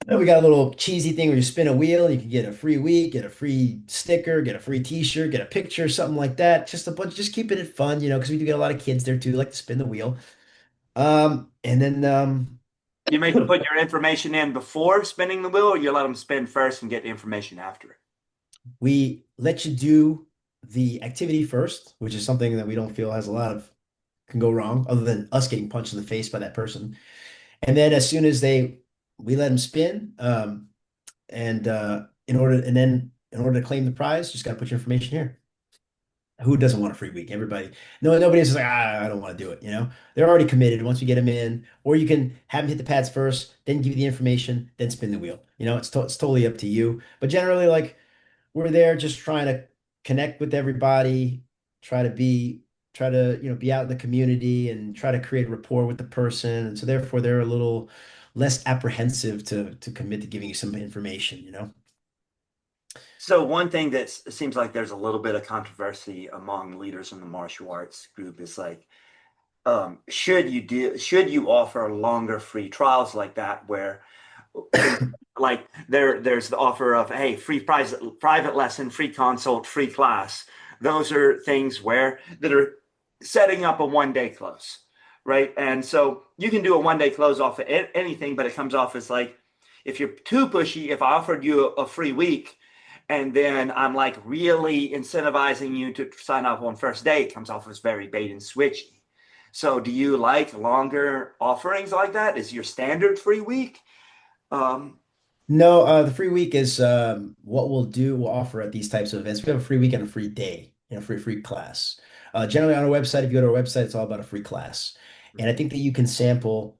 Then we got a little cheesy thing where you spin a wheel, you can get a free week, get a free sticker, get a free t-shirt, get a picture, something like that. Just a bunch, just keeping it fun, because we do get a lot of kids there too, like to spin the wheel. And then you make them put your information in before spinning the wheel, or you let them spin first and get the information after it. we let you do the activity first, which is something that we don't feel has a lot of can go wrong, other than us getting punched in the face by that person. And then as soon as we let them spin, in order to claim the prize, just got to put your information here. Who doesn't want a free week? Everybody. No, nobody's just like, I don't want to do it. They're already committed once we get them in, or you can have them hit the pads first, then give you the information, then spin the wheel. It's totally up to you. But generally, like we're there just trying to connect with everybody, try to be out in the community and try to create rapport with the person. And so therefore they're a little less apprehensive to commit to giving you some information. So one thing that seems like there's a little bit of controversy among leaders in the martial arts group is like, should you offer longer free trials like that where like there's the offer of hey free private lesson, free consult, free class. Those are things where that are setting up a 1 day close, right? And so you can do a 1 day close off of anything, but it comes off as like if you're too pushy, if I offered you a free week and then I'm like really incentivizing you to sign up on first day, it comes off as very bait and switchy. So do you like longer offerings like that? Is your standard free week? Um, No, the free week is what we'll do. We'll offer at these types of events. We have a free week and a free day, free class. Generally on our website, if you go to our website, it's all about a free class. And I think that you can sample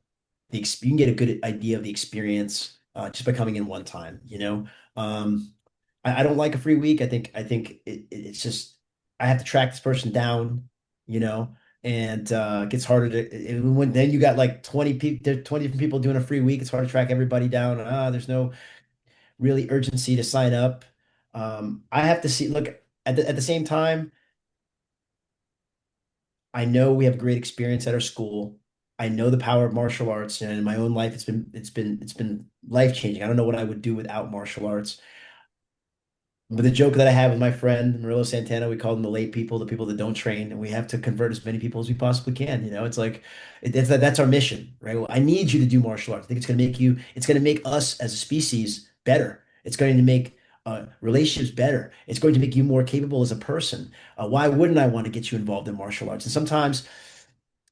you can get a good idea of the experience just by coming in one time. I don't like a free week. I think it's just I have to track this person down, you know, and it gets harder when then you got like 20 people, 20 different people doing a free week. It's hard to track everybody down. There's no really urgency to sign up. I have to see, look, at the same time, I know we have great experience at our school. I know the power of martial arts, and in my own life, it's been life changing. I don't know what I would do without martial arts. But the joke that I have with my friend Murillo Santana, we call them the late people, the people that don't train, and we have to convert as many people as we possibly can. It's like that's our mission, right? Well, I need you to do martial arts. I think it's going to make us as a species better. It's going to make relationships better. It's going to make you more capable as a person. Why wouldn't I want to get you involved in martial arts? And sometimes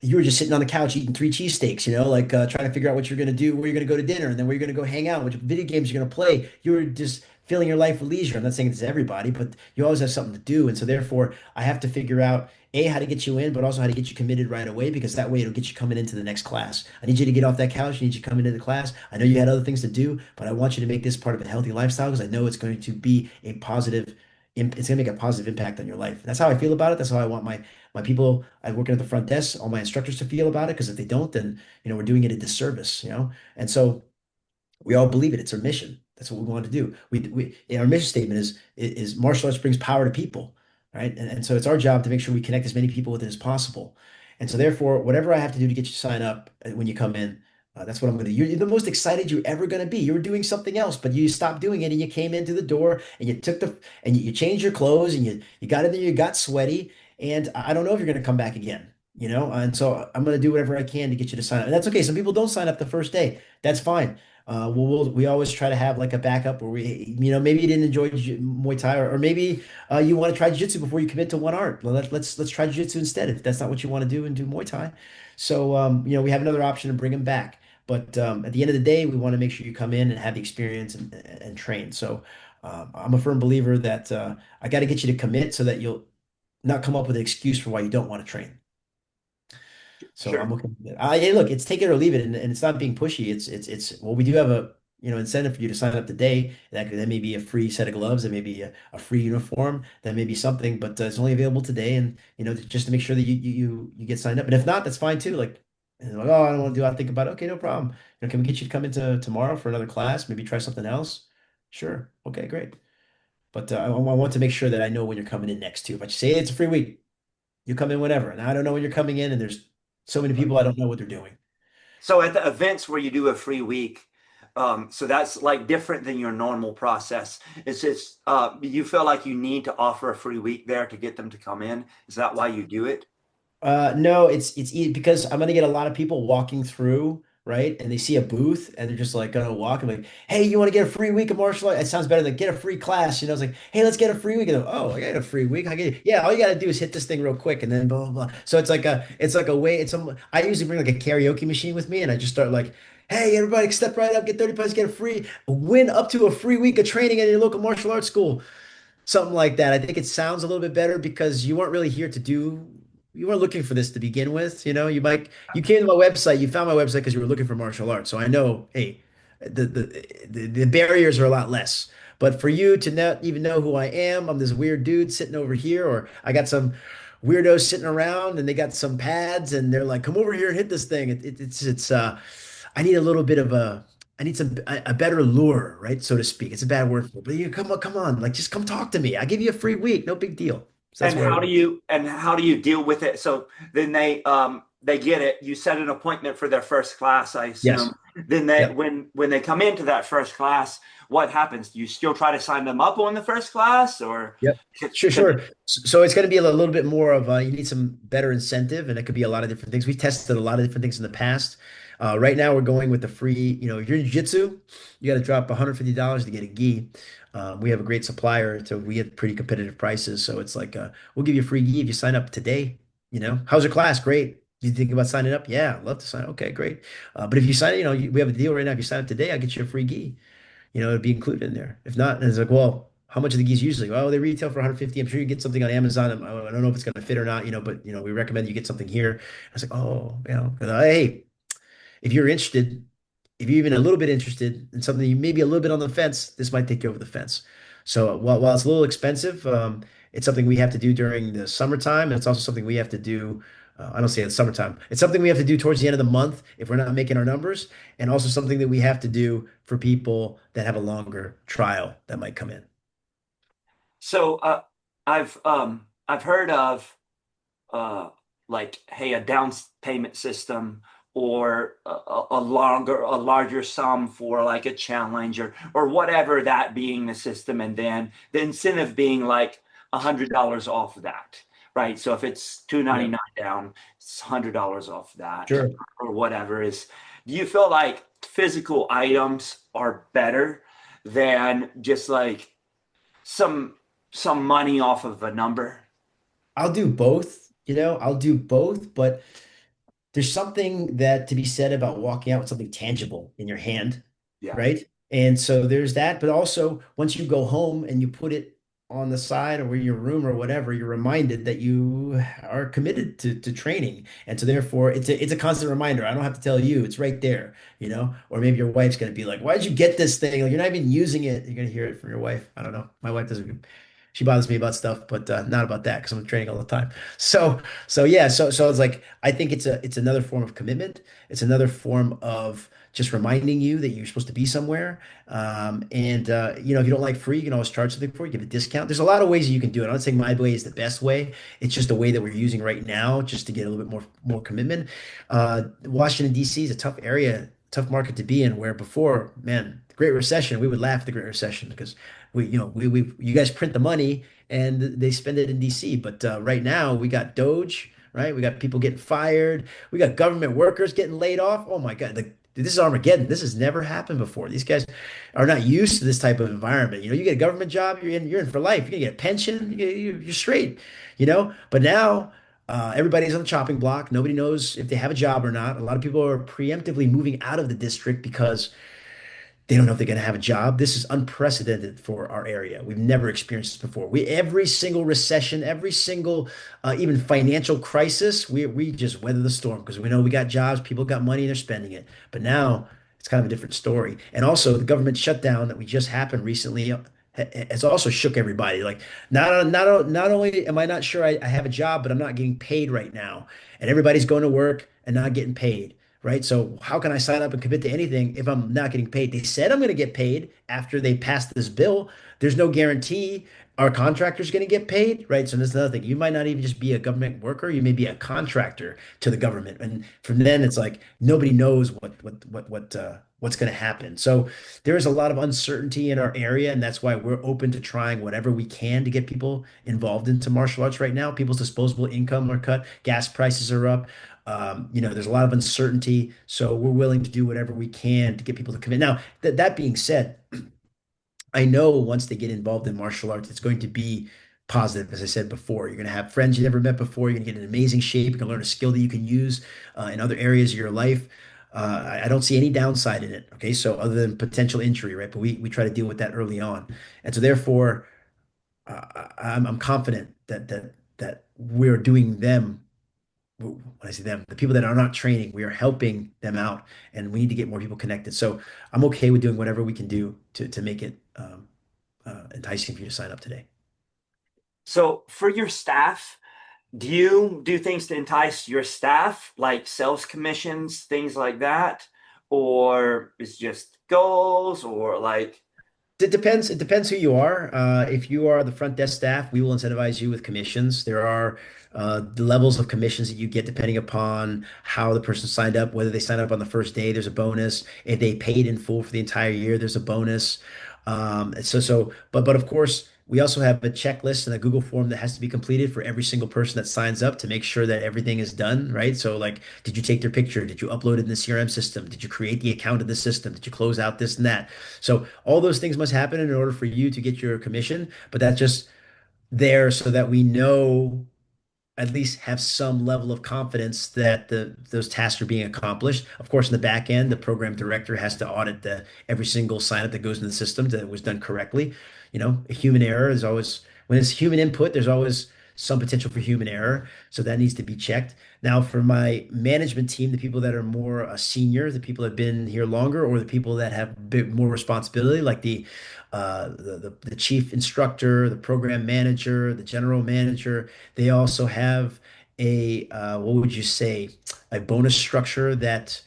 you were just sitting on the couch eating three cheesesteaks, like trying to figure out what you're going to do, where you're going to go to dinner, and then where you're going to go hang out, which video games you're going to play. You were just filling your life with leisure. I'm not saying it's everybody, but you always have something to do. And so therefore, I have to figure out A, how to get you in, but also how to get you committed right away, because that way it'll get you coming into the next class. I need you to get off that couch. I need you to come into the class. I know you had other things to do, but I want you to make this part of a healthy lifestyle because I know it's going to be a positive, it's going to make a positive impact on your life. That's how I feel about it. That's how I want my people I working at the front desk, all my instructors to feel about it. Because if they don't, then we're doing it a disservice. And so we all believe it. It's our mission. That's what we want to do. Our mission statement is martial arts brings power to people, right? And so it's our job to make sure we connect as many people with it as possible. And so therefore, whatever I have to do to get you to sign up when you come in, that's what I'm going to do. You're the most excited you're ever going to be. You were doing something else, but you stopped doing it and you came into the door and you changed your clothes and you got in there, you got sweaty, and I don't know if you're going to come back again. And so I'm going to do whatever I can to get you to sign up. And that's okay. Some people don't sign up the first day. That's fine. We always try to have like a backup where maybe you didn't enjoy Muay Thai, or maybe you want to try Jiu-Jitsu before you commit to one art. Well, let's try Jiu-Jitsu instead if that's not what you want to do, and do Muay Thai. So we have another option to bring them back. But at the end of the day, we want to make sure you come in and have the experience and train. So I'm a firm believer that I got to get you to commit so that you'll not come up with an excuse for why you don't want to train. So I'm sure. okay with it. Hey, look, it's take it or leave it, and it's not being pushy. It's well, we do have a incentive for you to sign up today. That may be a free set of gloves, that may be a free uniform, that may be something, but it's only available today, and just to make sure that you get signed up. And if not, that's fine too. Like, oh, I don't want to do. I'll think about it. Okay, no problem. Can we get you to come into tomorrow for another class? Maybe try something else. Sure. Okay, great. But I want to make sure that I know when you're coming in next too. If I say it's a free week, you come in whenever, and I don't know when you're coming in, and there's so many people I don't know what they're doing. So at the events where you do a free week, so that's like different than your normal process. It's just you feel like you need to offer a free week there to get them to come in. Is that why you do it? No, it's easy because I'm gonna get a lot of people walking through, right? And they see a booth and they're just like gonna walk. I'm like, hey, you want to get a free week of martial arts? It sounds better than get a free class. It's like, hey, let's get a free week. And oh, I got a free week. Yeah, all you gotta do is hit this thing real quick and then blah blah blah. So it's like a way. I usually bring like a karaoke machine with me and I just start like, hey, everybody, step right up, get 30 bucks, get a free win up to a free week of training at your local martial arts school. Something like that. I think it sounds a little bit better because you weren't looking for this to begin with. You came to my website, you found my website because you were looking for martial arts. So I know, hey, the barriers are a lot less. But for you to not even know who I am, I'm this weird dude sitting over here, or I got some weirdos sitting around and they got some pads and they're like, come over here and hit this thing. I need a little bit of I need a better lure, right? So to speak. It's a bad word for it, but you come on, like just come talk to me. I give you a free week, no big deal. So that's And where I work. how do you deal with it? So then they get it. You set an appointment for their first class, I Yes. assume. Then they Yep. when they come into that first class, what happens? Do you still try to sign them up on the first class, or Yep. Sure, can sure. So it's going to be a little bit more of you need some better incentive, and it could be a lot of different things. We've tested a lot of different things in the past. Right now, we're going with the free. If you're in jiu-jitsu, you got to drop $150 to get a gi. We have a great supplier, so we get pretty competitive prices. So it's like we'll give you a free gi if you sign up today. How's your class? Great. You think about signing up? Yeah, I'd love to sign. Okay, great. But if you sign, we have a deal right now. If you sign up today, I'll get you a free gi. It'd be included in there. If not, and it's like, well, how much are the gis usually? Well, they retail for 150. I'm sure you get something on Amazon. I don't know if it's going to fit or not, but we recommend you get something here. I was like, oh, hey, if you're interested, if you're even a little bit interested in something you may be a little bit on the fence, this might take you over the fence. So while it's a little expensive, it's something we have to do during the summertime, and it's also something we have to do. I don't say it's summertime. It's something we have to do towards the end of the month if we're not making our numbers, and also something that we have to do for people that have a longer trial that might come in. So I've heard of uh, like, hey, a down payment system or a larger sum for like a challenge or whatever, that being the system, and then the incentive being like $100 off of that, right? So if it's Yeah, 299 down, it's $100 off that sure. or whatever is. Do you feel like physical items are better than just like some some money off of a number? I'll do both, I'll do both, but there's something that to be said about walking out with something tangible in your hand, Yeah. right? And so there's that, but also once you go home and you put it on the side or in your room or whatever, you're reminded that you are committed to training. And so therefore it's a constant reminder. I don't have to tell you, it's right there, Or maybe your wife's gonna be like, why'd you get this thing? Like, you're not even using it. You're gonna hear it from your wife. I don't know. My wife doesn't, she bothers me about stuff, but not about that because I'm training all the time. So yeah, so it's like I think it's another form of commitment. It's another form of just reminding you that you're supposed to be somewhere. And if you don't like free, you can always charge something for it, give a discount. There's a lot of ways that you can do it. I'm not saying my way is the best way. It's just a way that we're using right now just to get a little bit more commitment. Washington, D.C. is a tough area, tough market to be in, where before, man, the Great Recession, we would laugh at the Great Recession because you guys print the money and they spend it in DC. But right now we got Doge, right? We got people getting fired. We got government workers getting laid off. Oh my God, this is Armageddon. This has never happened before. These guys are not used to this type of environment. You get a government job, you're in for life. You're gonna get a pension, you're straight. But now. Everybody's on the chopping block. Nobody knows if they have a job or not. A lot of people are preemptively moving out of the district because they don't know if they're going to have a job. This is unprecedented for our area. We've never experienced this before. Every single recession, every single even financial crisis, we just weather the storm because we know we got jobs, people got money, and they're spending it. But now it's kind of a different story. And also the government shutdown that we just happened recently has also shook everybody. Like not only am I not sure I have a job, but I'm not getting paid right now, and everybody's going to work and not getting paid, right? So how can I sign up and commit to anything if I'm not getting paid? They said I'm going to get paid after they passed this bill. There's no guarantee our contractor's going to get paid, right? So that's another thing. You might not even just be a government worker. You may be a contractor to the government. And from then it's like nobody knows what's going to happen. So there is a lot of uncertainty in our area, and that's why we're open to trying whatever we can to get people involved into martial arts right now. People's disposable income are cut, gas prices are up. There's a lot of uncertainty, so we're willing to do whatever we can to get people to commit. Now, that being said, I know once they get involved in martial arts, it's going to be positive. As I said before, you're going to have friends you never met before. You're going to get in amazing shape. You can learn a skill that you can use in other areas of your life. I don't see any downside in it. Okay, so other than potential injury, right? But we try to deal with that early on, and so therefore, I'm confident that we're doing them when I say them, the people that are not training, we are helping them out, and we need to get more people connected. So I'm okay with doing whatever we can do to make it enticing for you to sign up today. So for your staff, do you do things to entice your staff, like sales commissions, things like that? Or is just goals or like, It depends. It depends who you are. If you are the front desk staff, we will incentivize you with commissions. There are the levels of commissions that you get depending upon how the person signed up. Whether they signed up on the first day, there's a bonus. If they paid in full for the entire year, there's a bonus. But of course, we also have a checklist and a Google form that has to be completed for every single person that signs up to make sure that everything is done, right? So like, did you take their picture? Did you upload it in the CRM system? Did you create the account of the system? Did you close out this and that? So all those things must happen in order for you to get your commission, but that's just there so that we know at least have some level of confidence that those tasks are being accomplished. Of course, in the back end, the program director has to audit every single sign up that goes into the system that it was done correctly. A human error is always when it's human input, there's always some potential for human error. So that needs to be checked. Now, for my management team, the people that are more senior, the people that have been here longer, or the people that have a bit more responsibility, like the chief instructor, the program manager, the general manager, they also have what would you say, a bonus structure that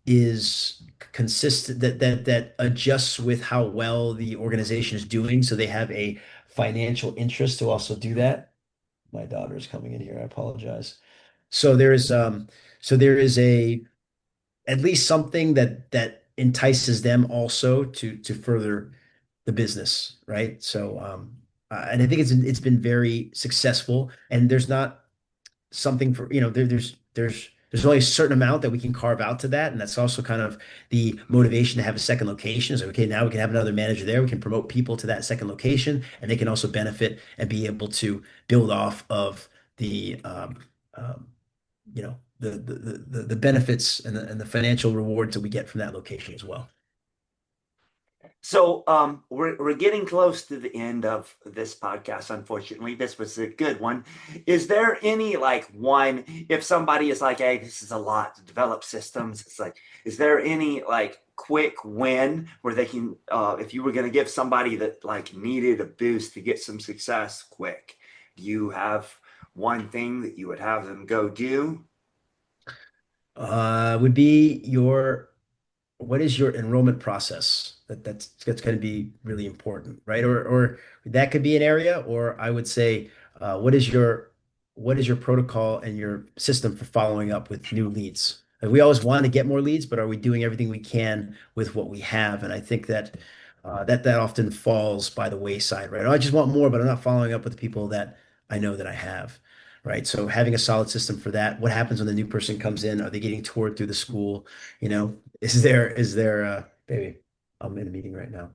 is consistent, that adjusts with how well the organization is doing. So they have a financial interest to also do that. My daughter is coming in here. I apologize. So there is a at least something that entices them also to further the business, right? So and I think it's been very successful. And there's not something for there's only a certain amount that we can carve out to that, and that's also kind of the motivation to have a second location. So okay, now we can have another manager there. We can promote people to that second location, and they can also benefit and be able to build off of um, the benefits and the financial rewards that we get from that location as well. So we're getting close to the end of this podcast. Unfortunately, this was a good one. Is there any like one, if somebody is like, hey, this is a lot to develop systems, it's like, is there any like quick win where they can, if you were going to give somebody that like needed a boost to get some success quick, do you have one thing that you would have them go do? Would be your what is your enrollment process? That's going to be really important, right? Or that could be an area, or I would say, what is your protocol and your system for following up with new leads? Like, we always want to get more leads, but are we doing everything we can with what we have? And I think that often falls by the wayside, right? Oh, I just want more, but I'm not following up with the people that I know that I have. Right. So having a solid system for that. What happens when the new person comes in? Are they getting toured through the school? Is there baby, I'm in a meeting right now.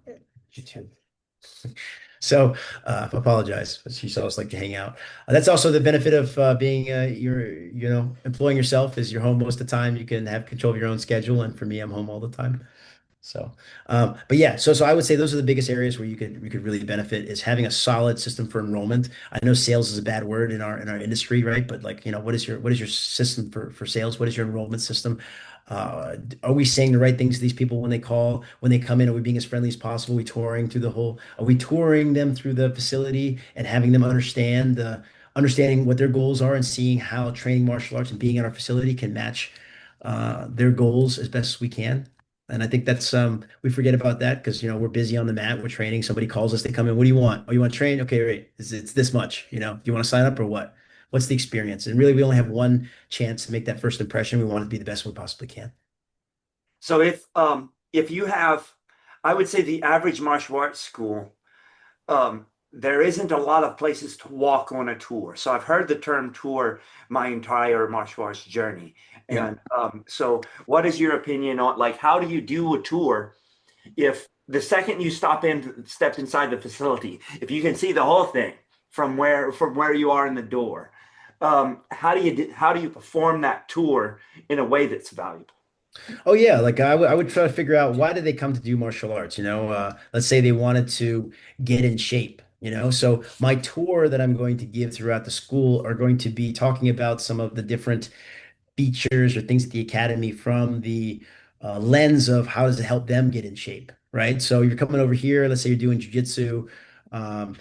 You too. So apologize. She saw us like to hang out. That's also the benefit of being employing yourself is you're home most of the time. You can have control of your own schedule. And for me, I'm home all the time. So, but yeah, so I would say those are the biggest areas where you could really benefit is having a solid system for enrollment. I know sales is a bad word in our industry, right? But like, what is your system for sales? What is your enrollment system? Are we saying the right things to these people when they call, when they come in? Are we being as friendly as possible? Are we touring them through the facility and having them understanding what their goals are and seeing how training martial arts and being in our facility can match their goals as best as we can? And I think that's we forget about that because we're busy on the mat, we're training. Somebody calls us, they come in, what do you want? Oh, you want to train? Okay, great. It's this much, do you want to sign up or what? What's the experience? And really we only have one chance to make that first impression. We want it to be the best we possibly can. So if you have, I would say the average martial arts school, there isn't a lot of places to walk on a tour. So I've heard the term tour my entire martial arts journey. Yeah. And so what is your opinion on like how do you do a tour if the second you step inside the facility, if you can see the whole thing from where you are in the door, how do you perform that tour in a way that's valuable? Oh yeah, like I would try to figure out why did they come to do martial arts, let's say they wanted to get in shape. So my tour that I'm going to give throughout the school are going to be talking about some of the different features or things at the academy from the lens of how does it help them get in shape, right? So you're coming over here, let's say you're doing jujitsu, um,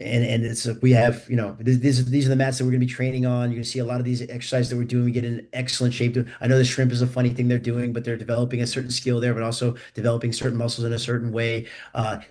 and it's we have these are the mats that we're going to be training on. You can see a lot of these exercises that we're doing. We get in excellent shape. I know the shrimp is a funny thing they're doing, but they're developing a certain skill there, but also developing certain muscles in a certain way.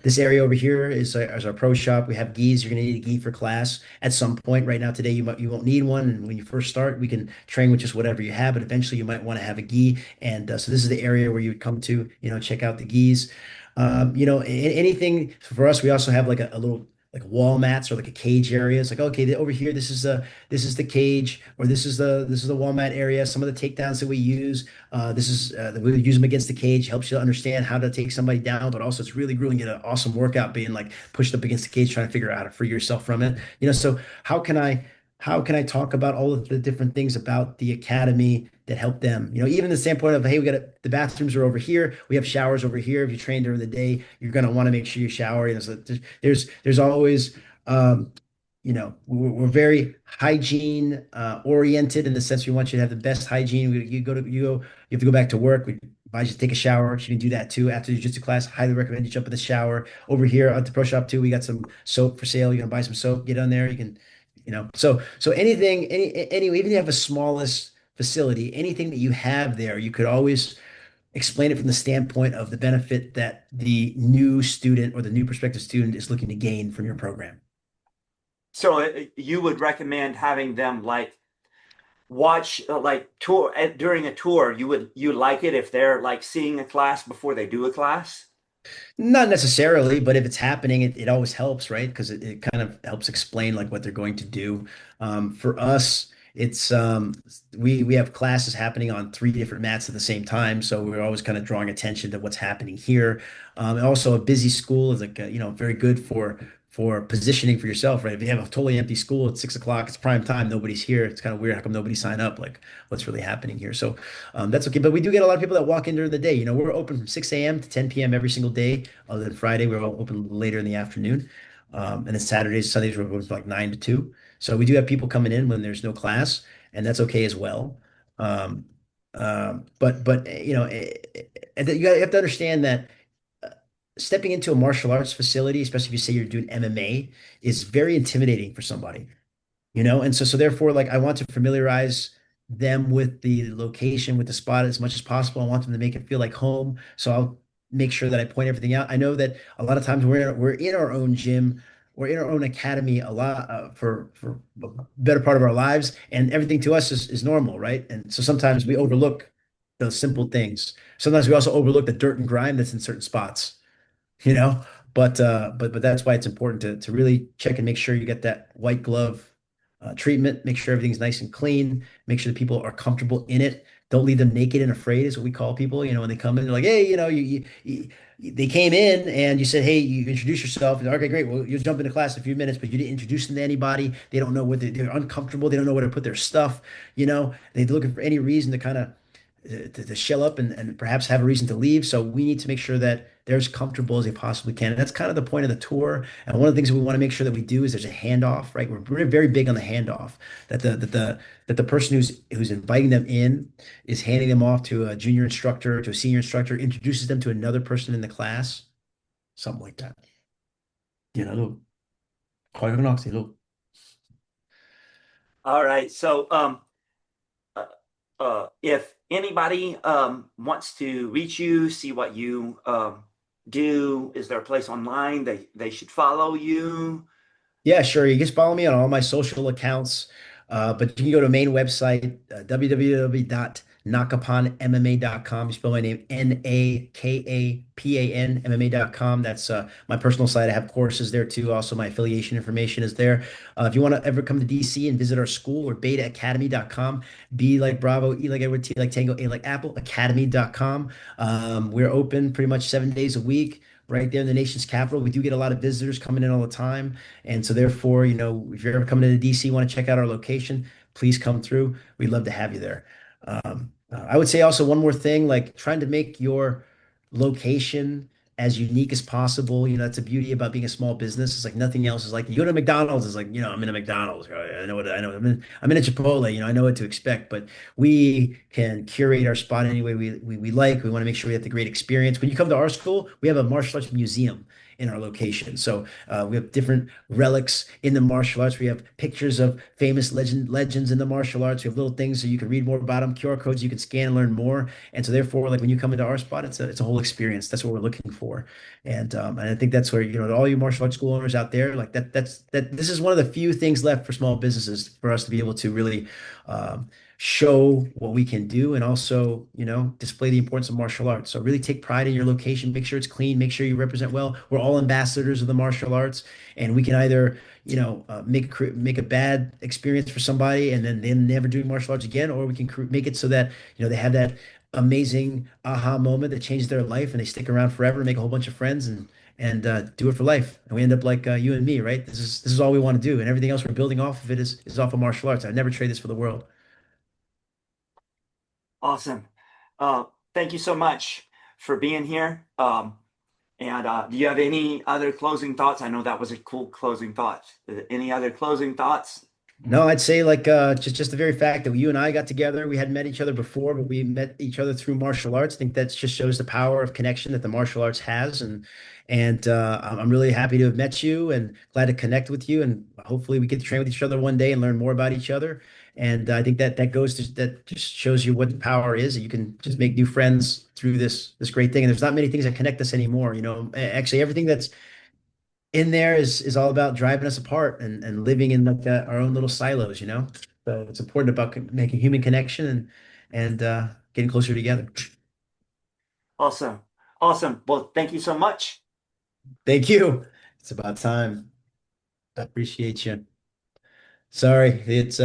This area over here is our pro shop. We have gis. You're going to need a gi for class at some point. Right now, today you won't need one, and when you first start, we can train with just whatever you have. But eventually, you might want to have a gi, and so this is the area where you would come to, check out the gis. Anything for us, we also have like a little like wall mats or like a cage area. It's like, okay, over here, this is the cage, or this is the wall mat area. Some of the takedowns that we use, we use them against the cage, helps you understand how to take somebody down, but also it's really grueling. Get an awesome workout being like pushed up against the cage, trying to figure out how to free yourself from it. So how can I how can I talk about all of the different things about the academy that help them? Even the standpoint of, hey, the bathrooms are over here. We have showers over here. If you train during the day, you're going to want to make sure you shower. So there's always, we're very hygiene oriented in the sense we want you to have the best hygiene. You have to go back to work. We advise you to take a shower. You can do that too after your jiu-jitsu class. Highly recommend you jump in the shower. Over here at the pro shop too, we got some soap for sale. You can buy some soap, get on there. You can so anything, even if you have a smallest facility, anything that you have there, you could always explain it from the standpoint of the benefit that the new student or the new prospective student is looking to gain from your program. So you would recommend having them like watch like tour during a tour. You like it if they're like seeing a class before they do a class? Not necessarily, but if it's happening, it always helps, right? Because it kind of helps explain like what they're going to do. For us, it's we have classes happening on three different mats at the same time, so we're always kind of drawing attention to what's happening here. And also, a busy school is like very good for positioning for yourself, right? If you have a totally empty school at 6 o'clock, it's prime time, nobody's here. It's kind of weird. How come nobody signed up? Like, what's really happening here? So that's okay. But we do get a lot of people that walk in during the day. We're open from 6 a.m. to 10 p.m. every single day. Other than Friday, we're all open later in the afternoon. And then Saturdays, Sundays, we're open from like 9 to 2. So we do have people coming in when there's no class, and that's okay as well. Um, but you have to understand that uh, stepping into a martial arts facility, especially if you say you're doing MMA, is very intimidating for somebody. And so therefore, like, I want to familiarize them with the location, with the spot as much as possible. I want them to make it feel like home. So I'll make sure that I point everything out. I know that a lot of times we're in our own gym, we're in our own academy a lot for a better part of our lives, and everything to us is normal, right? And so sometimes we overlook those simple things. Sometimes we also overlook the dirt and grime that's in certain spots you know. But that's why it's important to really check and make sure you get that white glove treatment. Make sure everything's nice and clean. Make sure that people are comfortable in it. Don't leave them naked and afraid, is what we call people. When they come in, they're like, hey, they came in and you said, hey, you introduce yourself. Okay, great. Well, you'll jump into class in a few minutes, but you didn't introduce them to anybody. They don't know they're uncomfortable. They don't know where to put their stuff. They're looking for any reason to kind of to shell up and perhaps have a reason to leave. So we need to make sure that they're as comfortable as they possibly can. And that's kind of the point of the tour. And one of the things that we want to make sure that we do is there's a handoff, right? We're very big on the handoff, that the person who's inviting them in is handing them off to a junior instructor, to a senior instructor, introduces them to another person in the class, something like that. Look, look. All right. So uh, if anybody wants to reach you, see what you do, is there a place online they should follow you? Yeah, sure. You can just follow me on all my social accounts. But you can go to the main website, www.nakapanmma.com. You spell my name Nakapan MMA.com. That's my personal site. I have courses there too. Also, my affiliation information is there. If you want to ever come to DC and visit our school, we're betaacademy.com. B like Bravo, E like Edward, T like Tango, A like Apple, academy.com. We're open pretty much 7 days a week right there in the nation's capital. We do get a lot of visitors coming in all the time. And so therefore, if you're ever coming into DC, want to check out our location, please come through. We'd love to have you there. I would say also one more thing, like trying to make your location as unique as possible. That's the beauty about being a small business. It's like nothing else is like you go to McDonald's, it's like, I'm in a McDonald's. I know what I know. I'm in a Chipotle, I know what to expect, but we can curate our spot any way we like. We want to make sure we have the great experience. When you come to our school, we have a martial arts museum in our location. So we have different relics in the martial arts. We have pictures of famous legends in the martial arts. We have little things so you can read more about them, QR codes you can scan and learn more. And so therefore, like when you come into our spot, it's a whole experience. That's what we're looking for. And I think that's where, all you martial arts school owners out there, like this is one of the few things left for small businesses for us to be able to really show what we can do and also, display the importance of martial arts. So really take pride in your location, make sure it's clean, make sure you represent well. We're all ambassadors of the martial arts, and we can either, make a bad experience for somebody and then they never do martial arts again, or we can make it so that, they have that amazing aha moment that changes their life and they stick around forever and make a whole bunch of friends and do it for life. And we end up like you and me, right? This is all we want to do, and everything else we're building off of it is off of martial arts. I'd never trade this for the world. Awesome. Uh, Thank you so much for being here. And do you have any other closing thoughts? I know that was a cool closing thought. Any other closing thoughts? No, I'd say like just the very fact that you and I got together, we hadn't met each other before, but we met each other through martial arts. I think that just shows the power of connection that the martial arts has, and I'm really happy to have met you and glad to connect with you, and hopefully we get to train with each other one day and learn more about each other. And I think that just shows you what the power is, that you can just make new friends through this great thing. And there's not many things that connect us anymore. Actually everything that's in there is all about driving us apart and living in like our own little silos. So it's important about making human connection and getting closer together. Awesome. Awesome. Well, thank you so much. Thank you. It's about time. I appreciate you. Sorry, it's